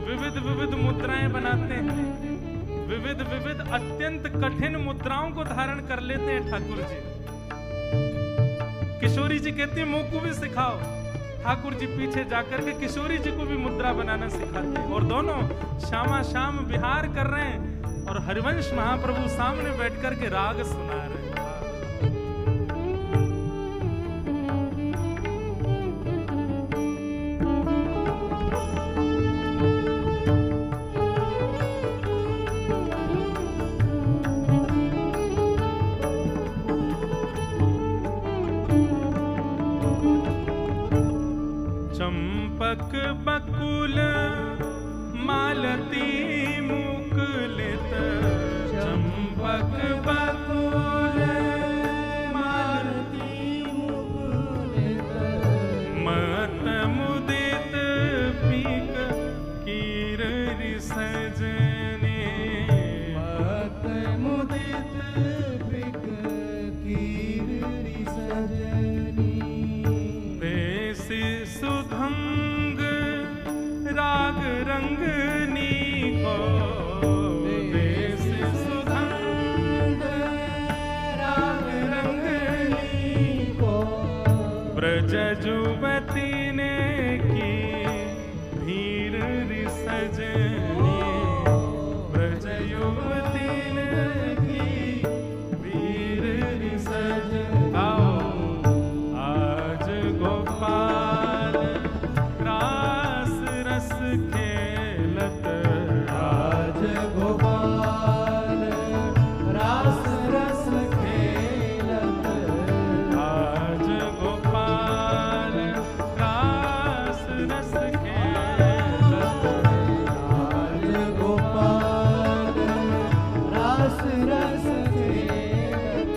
S1: विविध विविध मुद्राएं बनाते हैं, विविध विविध अत्यंत कठिन मुद्राओं को धारण कर लेते हैं ठाकुर जी। किशोरी जी कहती है मुंह को भी सिखाओ, ठाकुर जी पीछे जाकर के किशोरी जी को भी मुद्रा बनाना सिखाते हैं, और दोनों शामा शाम विहार कर रहे हैं, और हरिवंश महाप्रभु सामने बैठ कर के राग सुना रहे हैं। चंपक बकुल मालती मुकुलित, चंपक बकुल
S2: मालती मुकुलित,
S1: मत मुदित पीक कीर रिसजने,
S2: मत मुदित पिक कीर सजनी,
S1: देसी सुधंग राग रंगनी को, देसी सुधंग
S2: राग रंगनी को,
S1: ब्रज जुवती ने की धीर रिसजनी, ब्रज युवती ने की धीर रिसजनी। आओ आज गोपाल रास रस खेलत,
S2: आज गोपाल रास रस खेलत,
S1: आज गोपाल रास रस खेलत,
S2: आज गोपाल रास रस खेलत,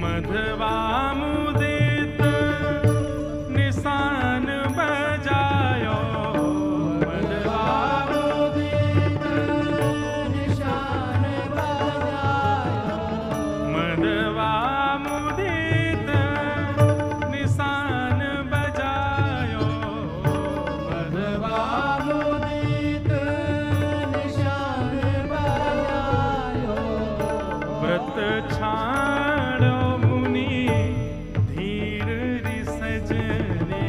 S1: मधवा मुदित निशान बजायो, मधवा
S2: मुदित निशान बजायो,
S1: मधवा मुदित निशान बजायो,
S2: मधवा मुदित निशान बजायो,
S1: व्रत छाड़ो मुनि धीर रिसजने,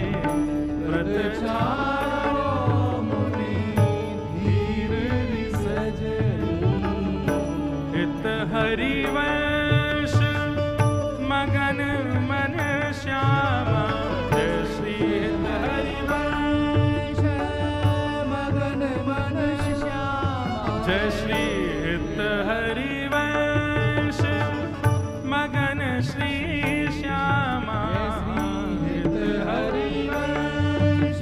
S1: व्रत
S2: चारो मुनि धीर सजनी,
S1: हित हरिवंश मगन मन श्यामा, जय श्री हित हरिवंश,
S2: मगन मन श्यामा,
S1: जय श्री हित हरिवंश मगन श्री श्यामा,
S2: हित हरिवंश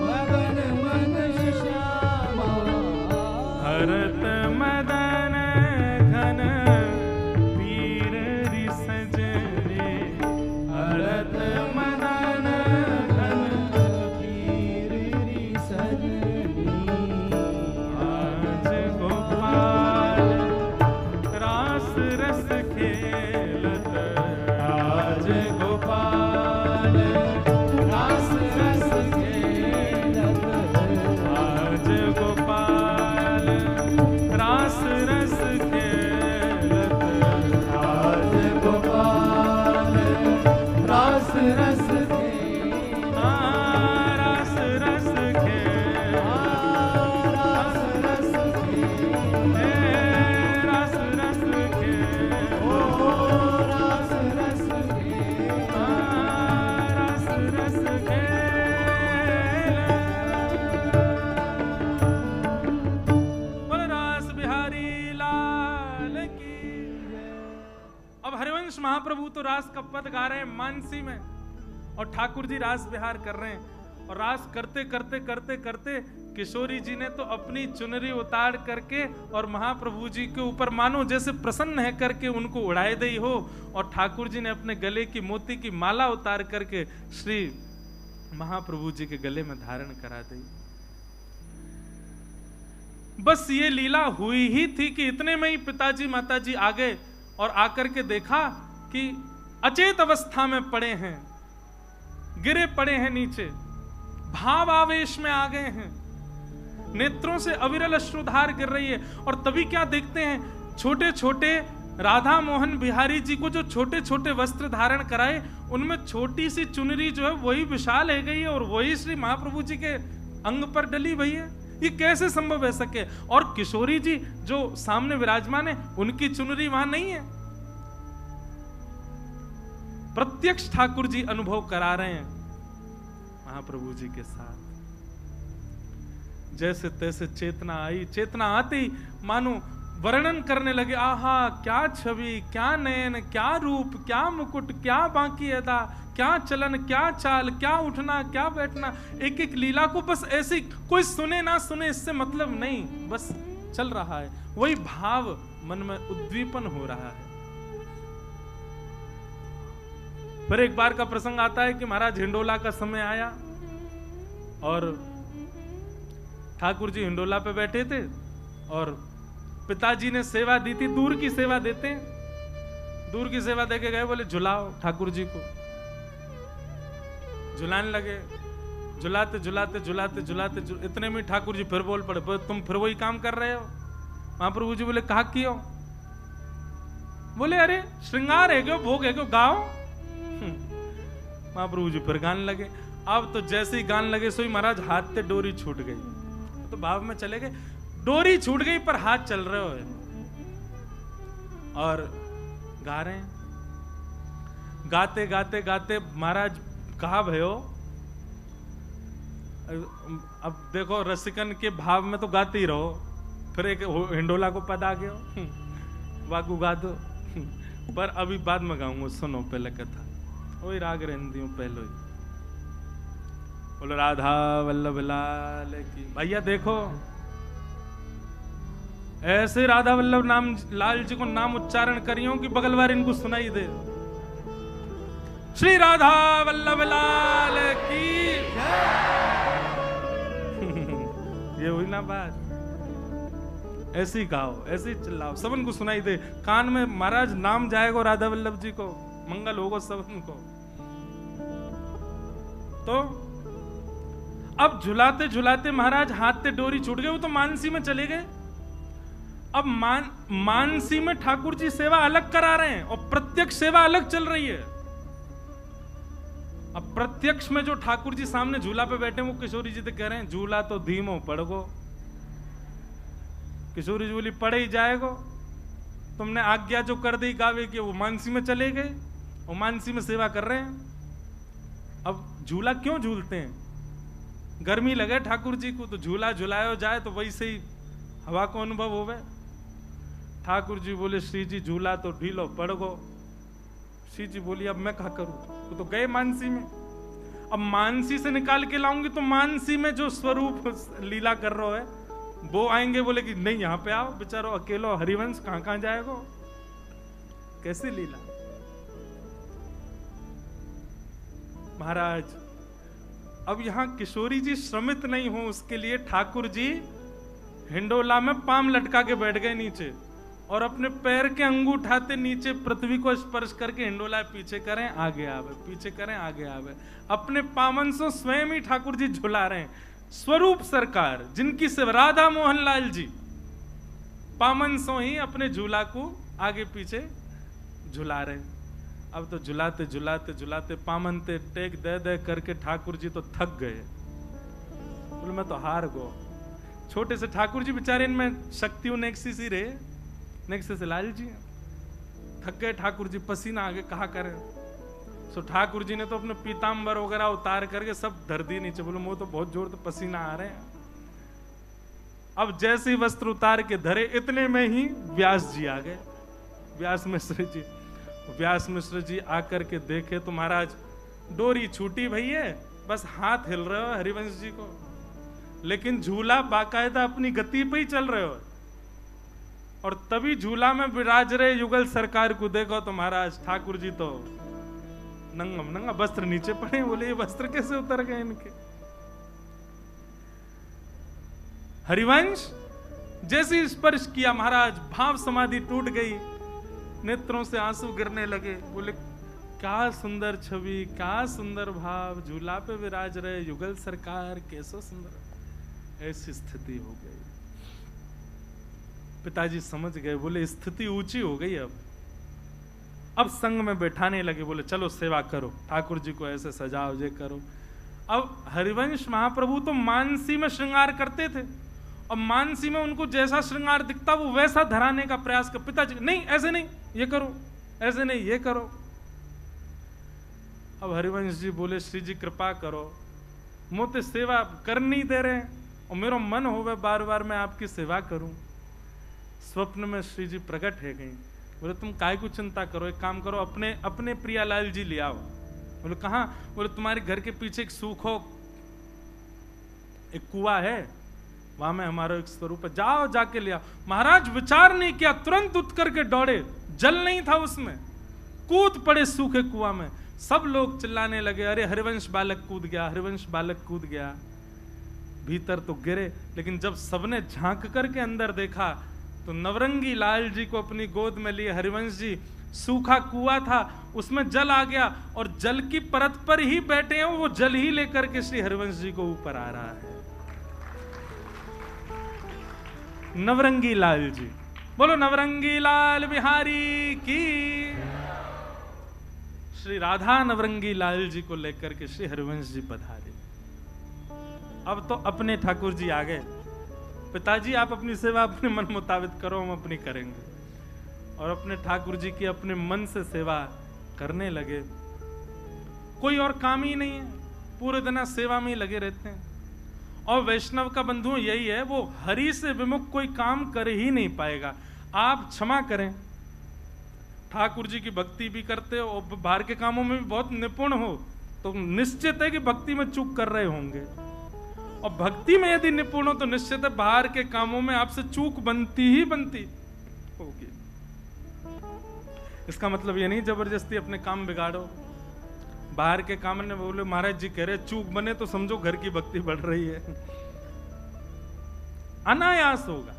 S2: मगन मन
S1: महाप्रभु तो रास का पद गा रहे हैं मानसी में, और ठाकुर जी रास विहार कर रहे हैं। और रास करते करते करते करते किशोरी जी ने तो अपनी चुनरी उतार करके और महाप्रभु जी के ऊपर मानो जैसे प्रसन्न है करके उनको उड़ाए दी हो, और ठाकुर जी ने अपने गले की मोती की माला उतार करके श्री महाप्रभु जी के गले में धारण करा दी। बस ये लीला हुई ही थी कि इतने में ही पिताजी माताजी आ गए और आकर के देखा कि अचेत अवस्था में पड़े हैं, गिरे पड़े हैं नीचे, भाव आवेश में आ गए हैं, नेत्रों से अविरल अश्रुधार गिर रही है। और तभी क्या देखते हैं, छोटे छोटे राधा मोहन बिहारी जी को जो छोटे छोटे वस्त्र धारण कराए, उनमें छोटी सी चुनरी जो है वही विशाल है गई है और वही श्री महाप्रभु जी के अंग पर डली हुई है। ये कैसे संभव है सके? और किशोरी जी जो सामने विराजमान है, उनकी चुनरी वहां नहीं है। प्रत्यक्ष ठाकुर जी अनुभव करा रहे हैं महाप्रभु जी के साथ। जैसे तैसे चेतना आई, चेतना आती मानो वर्णन करने लगे, आहा क्या छवि, क्या नयन, क्या रूप, क्या मुकुट, क्या बांकी अदा, क्या चलन, क्या चाल, क्या उठना, क्या बैठना। एक एक लीला को बस ऐसे कोई सुने ना सुने इससे मतलब नहीं, बस चल रहा है, वही भाव मन में उद्दीपन हो रहा है। फिर एक बार का प्रसंग आता है कि महाराज हिंडोला का समय आया और ठाकुर जी हिंडोला पे बैठे थे और पिताजी ने सेवा दी थी, दूर की सेवा देते हैं, दूर की सेवा देके गए, बोले झुलाओ ठाकुर जी को। झुलाने लगे, झुलाते झुलाते झुलाते झुलाते इतने में ठाकुर जी फिर बोल पड़े, तुम फिर वही काम कर रहे हो। महाप्रभु जी बोले कहा कियो? बोले अरे श्रृंगार है क्यों, भोग है क्यों, गाओ। महाप्रभु जी फिर गाने लगे। अब तो जैसे ही गाने लगे सोई महाराज हाथ से डोरी छूट गई, तो भाव में चले गए, डोरी छूट गई पर हाथ चल रहे हो और गा रहे हैं। गाते गाते गाते महाराज कहा भयो, अब देखो रसिकन के भाव में तो गाते ही रहो, फिर एक हिंडोला को पद आ गया, वागू गा दो। पर अभी बाद में गाऊंगा, सुनो पहले कथा। वही राग रेंदियों पहले ही बोलो राधा वल्लभ लाल की। भैया देखो ऐसे राधा वल्लभ नाम लाल जी को नाम उच्चारण करियो कि बगल वाले इनको सुनाई दे, श्री राधा वल्लभ लाल की। ये हुई ना बात, ऐसे ही गाओ, ऐसे ही चिल्लाओ, सबन को सुनाई दे, कान में महाराज नाम जाएगा राधा वल्लभ जी को, मंगल होगा सबन को। तो अब झुलाते झुलाते महाराज हाथ से डोरी छूट गई, वो तो मानसी में चले गए। अब मानसी में ठाकुर जी सेवा अलग करा रहे हैं और प्रत्यक्ष सेवा अलग चल रही है। अब प्रत्यक्ष में जो ठाकुर जी सामने झूला पे बैठे, वो किशोरी जी तो कह रहे हैं झूला तो धीमो पड़गो। किशोरी जी बोली पड़े ही जाएगो, तुमने आज्ञा जो कर दी गावे की, वो मानसी में चले गए और मानसी में सेवा कर रहे हैं। अब झूला क्यों झूलते हैं? गर्मी लगे ठाकुर जी को तो झूला झुलायो जाए तो वैसे ही हवा को अनुभव होवे। ठाकुर जी बोले श्री जी झूला तो ढीलो पड़ गो। श्री जी बोली अब मैं क्या करूं, तो गए मानसी में। अब मानसी से निकाल के लाऊंगी तो मानसी में जो स्वरूप लीला कर रहा है वो आएंगे, बोले कि नहीं यहाँ पे आओ, बेचारो अकेलो हरिवंश कहां कहां जाएगा, कैसी लीला। महाराज अब यहां किशोरी जी श्रमित नहीं हो, उसके लिए ठाकुर जी हिंडोला में पाम लटका के बैठ गए नीचे और अपने पैर के अंगूठाते नीचे पृथ्वी को स्पर्श करके हिंडोला पीछे करें आगे आवे, पीछे करें आगे आवे। अपने पावन सो स्वयं ही ठाकुर जी झुला रहे हैं। स्वरूप सरकार जिनकी से राधा मोहन लाल जी पावन सो ही अपने झूला को आगे पीछे झुला रहे हैं। अब तो झुलाते झुलाते झुलाते पामनते टेक दे दे करके ठाकुर जी तो थक गए, बोले मैं तो हार गो। छोटे से ठाकुर जी बेचारे, इनमें शक्तियों नेक्सी सी रहे, नेक्से से लाल जी थक गए। ठाकुर जी पसीना आगे कहा करें, सो ठाकुर जी ने तो अपने पीताम्बर वगैरह उतार करके सब धर दिए नीचे, बोले वो तो बहुत जोर तो पसीना आ रहे हैं। अब जैसे ही वस्त्र उतार के धरे, इतने में ही व्यास जी आ गए, व्यास मिश्र जी। व्यास मिश्र जी आकर के देखे तो महाराज डोरी छूटी भैया, बस हाथ हिल रहे हो हरिवंश जी को, लेकिन झूला बाकायदा अपनी गति पे ही चल रहे हो। और तभी झूला में विराज रहे युगल सरकार को देखो तो महाराज ठाकुर जी तो नंगम नंगा वस्त्र नीचे पड़े। बोले ये वस्त्र कैसे उतर गए इनके। हरिवंश जैसे स्पर्श किया महाराज भाव समाधि टूट गई, नेत्रों से आंसू गिरने लगे। बोले क्या सुंदर छवि, क्या सुंदर भाव, झूला पे विराज रहे युगल सरकार, कैसो सुंदर। ऐसी स्थिति हो गई। पिताजी समझ गए, बोले स्थिति ऊंची हो गई। अब संग में बैठाने लगे। बोले चलो सेवा करो, ठाकुर जी को ऐसे सजाओ, ये करो। अब हरिवंश महाप्रभु तो मानसी में श्रृंगार करते थे, और मानसी में उनको जैसा श्रृंगार दिखता वो वैसा धराने का प्रयास कर। पिताजी नहीं ऐसे नहीं, ये करो, ऐसे नहीं, ये करो। अब हरिवंश जी बोले श्री जी कृपा करो, मोते सेवा कर नहीं दे रहे, और मेरा मन होवे बार बार मैं आपकी सेवा करूं। स्वप्न में श्री जी प्रकट है गई। बोले तुम काय को चिंता करो, एक काम करो, अपने अपने प्रियालाल जी ले आओ। बोले कहां? बोले तुम्हारे घर के पीछे एक सूखो एक कुआं है, वहां में हमारा एक स्वरूप है, जाओ जाके ले आओ। महाराज विचार नहीं किया, तुरंत उठ करके दौड़े। जल नहीं था उसमें, कूद पड़े सूखे कुआं में। सब लोग चिल्लाने लगे, अरे हरिवंश बालक कूद गया, हरिवंश बालक कूद गया। भीतर तो गिरे, लेकिन जब सबने झांक करके अंदर देखा तो नवरंगी लाल जी को अपनी गोद में लिए हरिवंश जी, सूखा कुआं था उसमें जल आ गया, और जल की परत पर ही बैठे हैं, वो जल ही लेकर के श्री हरिवंश जी को ऊपर आ रहा है। नवरंगी लाल जी, बोलो नवरंगी लाल बिहारी की। श्री राधा नवरंगी लाल जी को लेकर के श्री हरिवंश जी पधारे। अब तो अपने ठाकुर जी आ गए। पिताजी आप अपनी सेवा अपने मन मुताबिक करो, हम अपनी करेंगे। और अपने ठाकुर जी की अपने मन से सेवा करने लगे। कोई और काम ही नहीं है, पूरे दिन सेवा में ही लगे रहते हैं। और वैष्णव का बंधु यही है, वो हरि से विमुख कोई काम कर ही नहीं पाएगा। आप क्षमा करें, ठाकुर जी की भक्ति भी करते हो और बाहर के कामों में भी बहुत निपुण हो, तो निश्चित है कि भक्ति में चूक कर रहे होंगे। और भक्ति में यदि निपुण हो तो निश्चित है बाहर के कामों में आपसे चूक बनती ही बनती होगी। इसका मतलब ये नहीं जबरदस्ती अपने काम बिगाड़ो। बाहर के काम ने बोले महाराज जी कह रहे चूक बने तो समझो घर की भक्ति बढ़ रही है, अनायास होगा।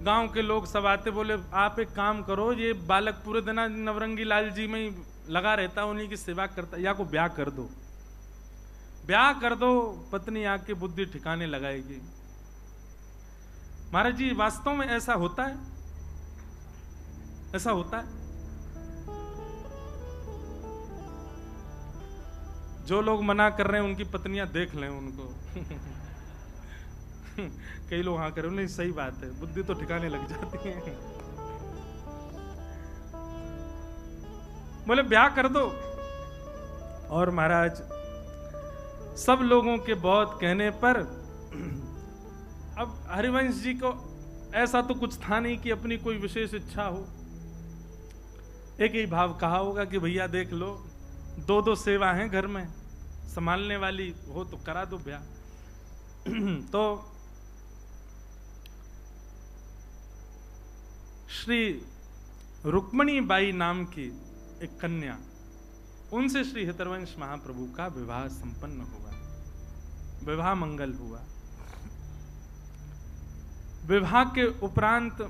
S1: गांव के लोग सब आते, बोले आप एक काम करो, ये बालक पूरे दिन नवरंगी लाल जी में ही लगा रहता, उन्हीं की सेवा करता, या को ब्याह कर दो, ब्याह कर दो, पत्नी आके बुद्धि ठिकाने लगाएगी। महाराज जी वास्तव में ऐसा होता है, ऐसा होता है। जो लोग मना कर रहे हैं उनकी पत्नियां देख लें उनको। कई लोग हाँ करें, नहीं सही बात है, बुद्धि तो ठिकाने लग जाती है। बोले ब्याह कर दो। और महाराज सब लोगों के बहुत कहने पर अब हरिवंश जी को ऐसा तो कुछ था नहीं कि अपनी कोई विशेष इच्छा हो। एक ही भाव कहा होगा कि भैया देख लो, दो दो सेवा हैं घर में, संभालने वाली हो तो करा दो ब्याह। तो श्री रुक्मणी बाई नाम की एक कन्या, उनसे श्री हितरवंश महाप्रभु का विवाह संपन्न हुआ, विवाह मंगल हुआ। विवाह के उपरांत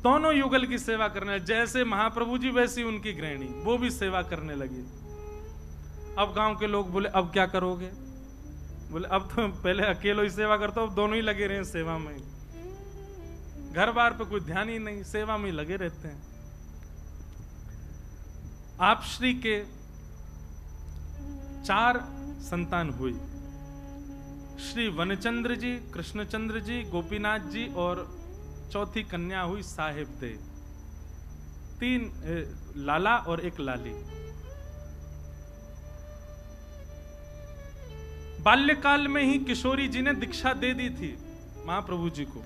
S1: दोनों युगल की सेवा करने, जैसे महाप्रभु जी वैसी उनकी गृहिणी, वो भी सेवा करने लगी। अब गांव के लोग बोले अब क्या करोगे? बोले अब तो पहले अकेलो ही सेवा करता हूं, अब दोनों ही लगे रहे सेवा में, घर बार पे कोई ध्यान ही नहीं, सेवा में लगे रहते हैं। आप श्री के 4 संतान हुई, श्री वनचंद्र जी, कृष्णचंद्र जी, गोपीनाथ जी, और चौथी कन्या हुई साहेब दे। 3 लाला और 1 लाली। बाल्यकाल में ही किशोरी जी ने दीक्षा दे दी थी महाप्रभु जी को।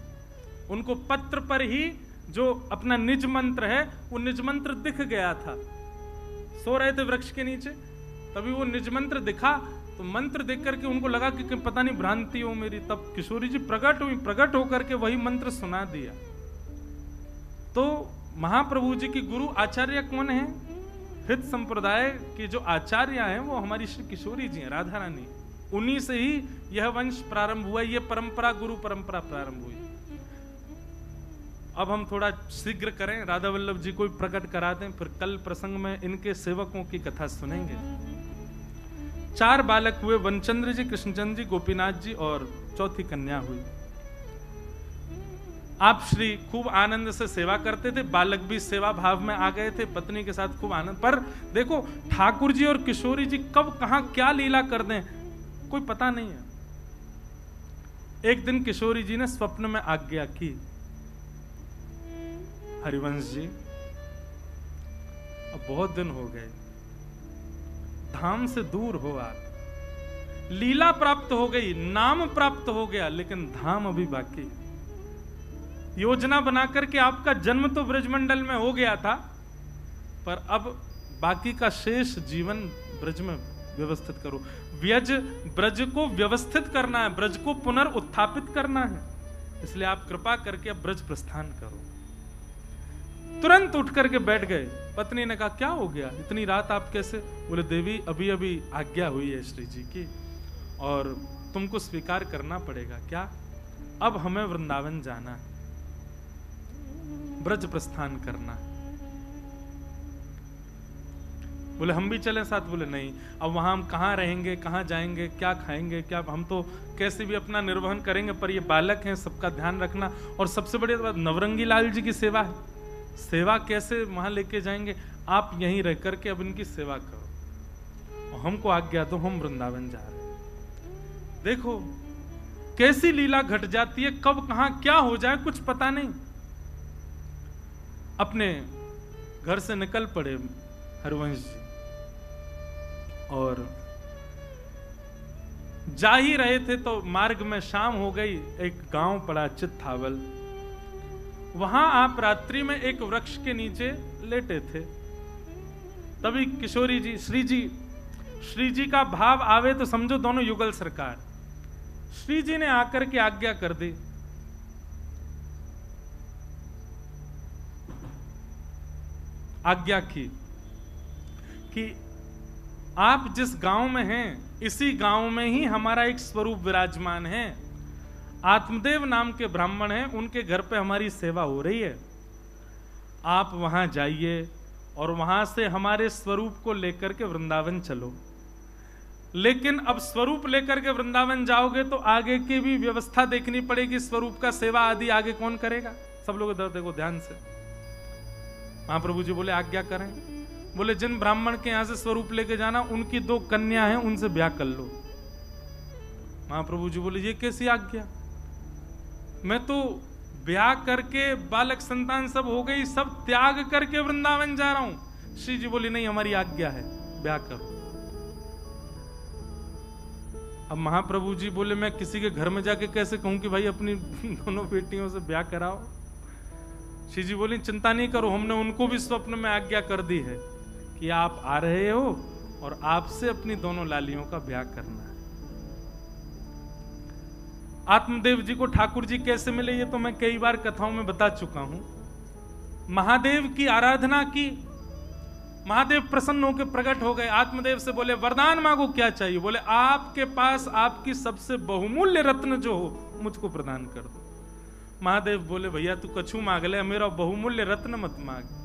S1: उनको पत्र पर ही जो अपना निज मंत्र है, वो निज मंत्र दिख गया था। सो रहे थे वृक्ष के नीचे, तभी वो निज मंत्र दिखा, तो मंत्र देख करके उनको लगा कि पता नहीं भ्रांति हो मेरी। तब किशोरी जी प्रकट हुई, प्रकट होकर के वही मंत्र सुना दिया। तो महाप्रभु जी की गुरु आचार्य कौन है? हित संप्रदाय के जो आचार्य हैं वो हमारी श्री किशोरी जी हैं, राधा रानी। उन्हीं से ही यह वंश प्रारंभ हुआ, यह परंपरा, गुरु परंपरा प्रारंभ हुई। अब हम थोड़ा शीघ्र करें, राधा वल्लभ जी को प्रकट करा दें, फिर कल प्रसंग में इनके सेवकों की कथा सुनेंगे। 4 बालक हुए, वनचंद्र जी, कृष्णचंद्र जी, गोपीनाथ जी और चौथी कन्या हुई। आप श्री खूब आनंद से सेवा करते थे, बालक भी सेवा भाव में आ गए थे, पत्नी के साथ खूब आनंद। पर देखो ठाकुर जी और किशोरी जी कब कहां क्या लीला कर दें कोई पता नहीं है। एक दिन किशोरी जी ने स्वप्न में आज्ञा की, हरिवंश जी अब बहुत दिन हो गए, धाम से दूर हो आप, लीला प्राप्त हो गई, नाम प्राप्त हो गया, लेकिन धाम अभी बाकी। योजना बनाकर के आपका जन्म तो ब्रजमंडल में हो गया था, पर अब बाकी का शेष जीवन ब्रज में व्यवस्थित करो। व्यज ब्रज को व्यवस्थित करना है, ब्रज को पुनर्उत्थापित करना है, इसलिए आप कृपा करके अब ब्रज प्रस्थान करो। तुरंत उठ करके बैठ गए। पत्नी ने कहा क्या हो गया, इतनी रात आप कैसे? बोले देवी अभी अभी आज्ञा हुई है श्री जी की और तुमको स्वीकार करना पड़ेगा। क्या? अब हमें वृंदावन जाना है, ब्रज प्रस्थान करना है। बोले हम भी चलें साथ? बोले नहीं, अब वहां हम कहां रहेंगे, कहां जाएंगे, क्या खाएंगे, क्या, हम तो कैसे भी अपना निर्वहन करेंगे, पर ये बालक हैं, सबका ध्यान रखना। और सबसे बड़ी बात नवरंगी लाल जी की सेवा है, सेवा कैसे वहां लेके जाएंगे? आप यहीं रह करके अब इनकी सेवा करो और हमको आज्ञा दो, हम वृंदावन जा रहे हैं। देखो कैसी लीला घट जाती है, कब कहां क्या हो जाए कुछ पता नहीं। अपने घर से निकल पड़े हरवंश जी और जा ही रहे थे तो मार्ग में शाम हो गई। एक गांव पड़ा चित्थावल, वहां आप रात्रि में एक वृक्ष के नीचे लेटे थे। तभी किशोरी जी, श्री जी का भाव आवे तो समझो दोनों युगल सरकार। श्री जी ने आकर के आज्ञा कर दी, आज्ञा की कि आप जिस गांव में हैं इसी गांव में ही हमारा एक स्वरूप विराजमान है, आत्मदेव नाम के ब्राह्मण हैं, उनके घर पे हमारी सेवा हो रही है। आप वहां जाइए और वहां से हमारे स्वरूप को लेकर के वृंदावन चलो। लेकिन अब स्वरूप लेकर के वृंदावन जाओगे तो आगे की भी व्यवस्था देखनी पड़ेगी, स्वरूप का सेवा आदि आगे कौन करेगा? सब लोग इधर देखो ध्यान से। महाप्रभु जी बोले आज्ञा करें। बोले जिन ब्राह्मण के यहां से स्वरूप लेके जाना उनकी 2 कन्या हैं, उनसे ब्याह कर लो। महाप्रभु जी बोले ये कैसी आज्ञा, मैं तो ब्याह करके बालक संतान सब हो गई, सब त्याग करके वृंदावन जा रहा हूं। श्री जी बोली नहीं हमारी आज्ञा है, ब्याह करो। अब महाप्रभु जी बोले मैं किसी के घर में जाके कैसे कहूं कि भाई अपनी दोनों बेटियों से ब्याह कराओ। श्री जी बोली चिंता नहीं करो, हमने उनको भी स्वप्न में आज्ञा कर दी है कि आप आ रहे हो और आपसे अपनी दोनों लालियों का ब्याह करना है। आत्मदेव जी को ठाकुर जी कैसे मिले ये तो मैं कई बार कथाओं में बता चुका हूं। महादेव की आराधना की, महादेव प्रसन्न होकर प्रकट हो गए। आत्मदेव से बोले वरदान मांगो, क्या चाहिए? बोले आपके पास आपकी सबसे बहुमूल्य रत्न जो हो मुझको प्रदान कर दो। महादेव बोले भैया तू कछु मांग ले, मेरा बहुमूल्य रत्न मत मांग।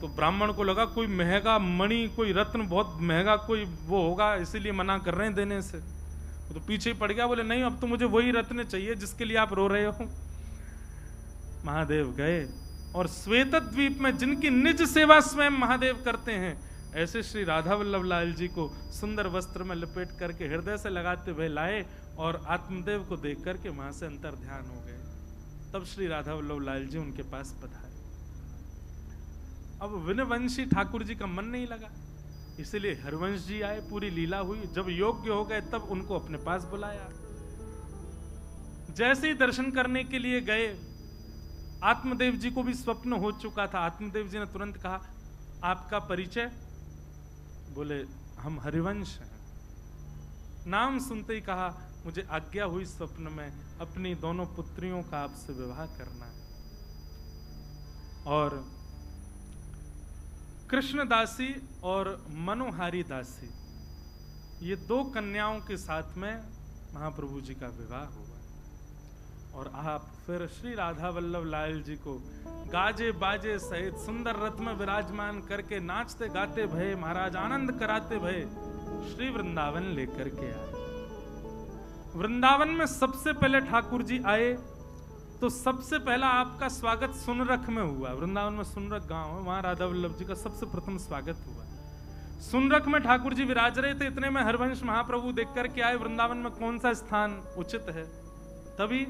S1: तो ब्राह्मण को लगा कोई महंगा मणि, कोई रत्न बहुत महंगा कोई वो होगा, इसीलिए मना कर रहे हैं देने से। तो पीछे ही पड़ गया, बोले नहीं अब तो मुझे वही रत्न चाहिए जिसके लिए आप रो रहे हो। महादेव गए और श्वेत द्वीप में जिनकी निज सेवा स्वयं महादेव करते हैं, ऐसे श्री राधा वल्लभ लाल जी को सुंदर वस्त्र में लपेट करके हृदय से लगाते हुए लाए और आत्मदेव को देख करके वहां से अंतर ध्यान हो गए। तब श्री राधा वल्लभ लाल जी उनके पास पधारे। अब विनवंशी ठाकुर जी का मन नहीं लगा, इसलिए हरवंश जी आए, पूरी लीला हुई। जब योग्य हो गए तब उनको अपने पास बुलाया। जैसे ही दर्शन करने के लिए गए आत्मदेव जी को भी स्वप्न हो चुका था। आत्मदेव जी ने तुरंत कहा, आपका परिचय? बोले, हम हरिवंश हैं। नाम सुनते ही कहा, मुझे आज्ञा हुई स्वप्न में अपनी दोनों पुत्रियों का आपसे विवाह करना है। और कृष्ण दासी और मनोहारी दासी, ये दो कन्याओं के साथ में महाप्रभु जी का विवाह हुआ। और आप फिर श्री राधा वल्लभ लाल जी को गाजे बाजे सहित सुंदर रथ में विराजमान करके नाचते गाते भये महाराज, आनंद कराते भये श्री वृंदावन लेकर के आए। वृंदावन में सबसे पहले ठाकुर जी आए तो सबसे पहला आपका स्वागत सुनरख में हुआ। वृंदावन में सुनरख गांव है, वहां राधा वल्लभ जी का सबसे प्रथम स्वागत हुआ। सुनरख में ठाकुर जी विराज रहे थे, इतने में हरिवंश महाप्रभु देख करके आए। वृंदावन में कौन सा स्थान उचित है? तभी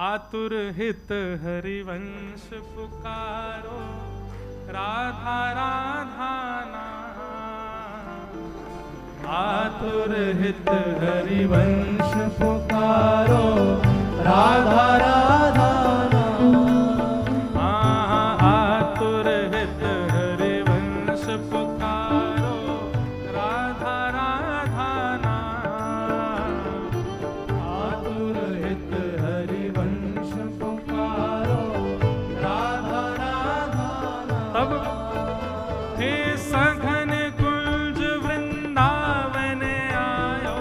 S1: आतुर हित हरिवंश पुकारो, राधा राधा नाम। आतुर हित हरिवंश पुकारो, राधा राधा नाम। आतुर हित हरिवंश पुकारो, राधा राधा नाम। आतुर हित हरिवंश पुकारो, राधा राधा नाम। तब हे सघन कुंज वृंदावन आयो,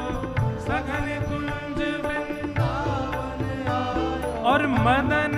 S1: सघन कुंज वृंदावन आयो। और मदन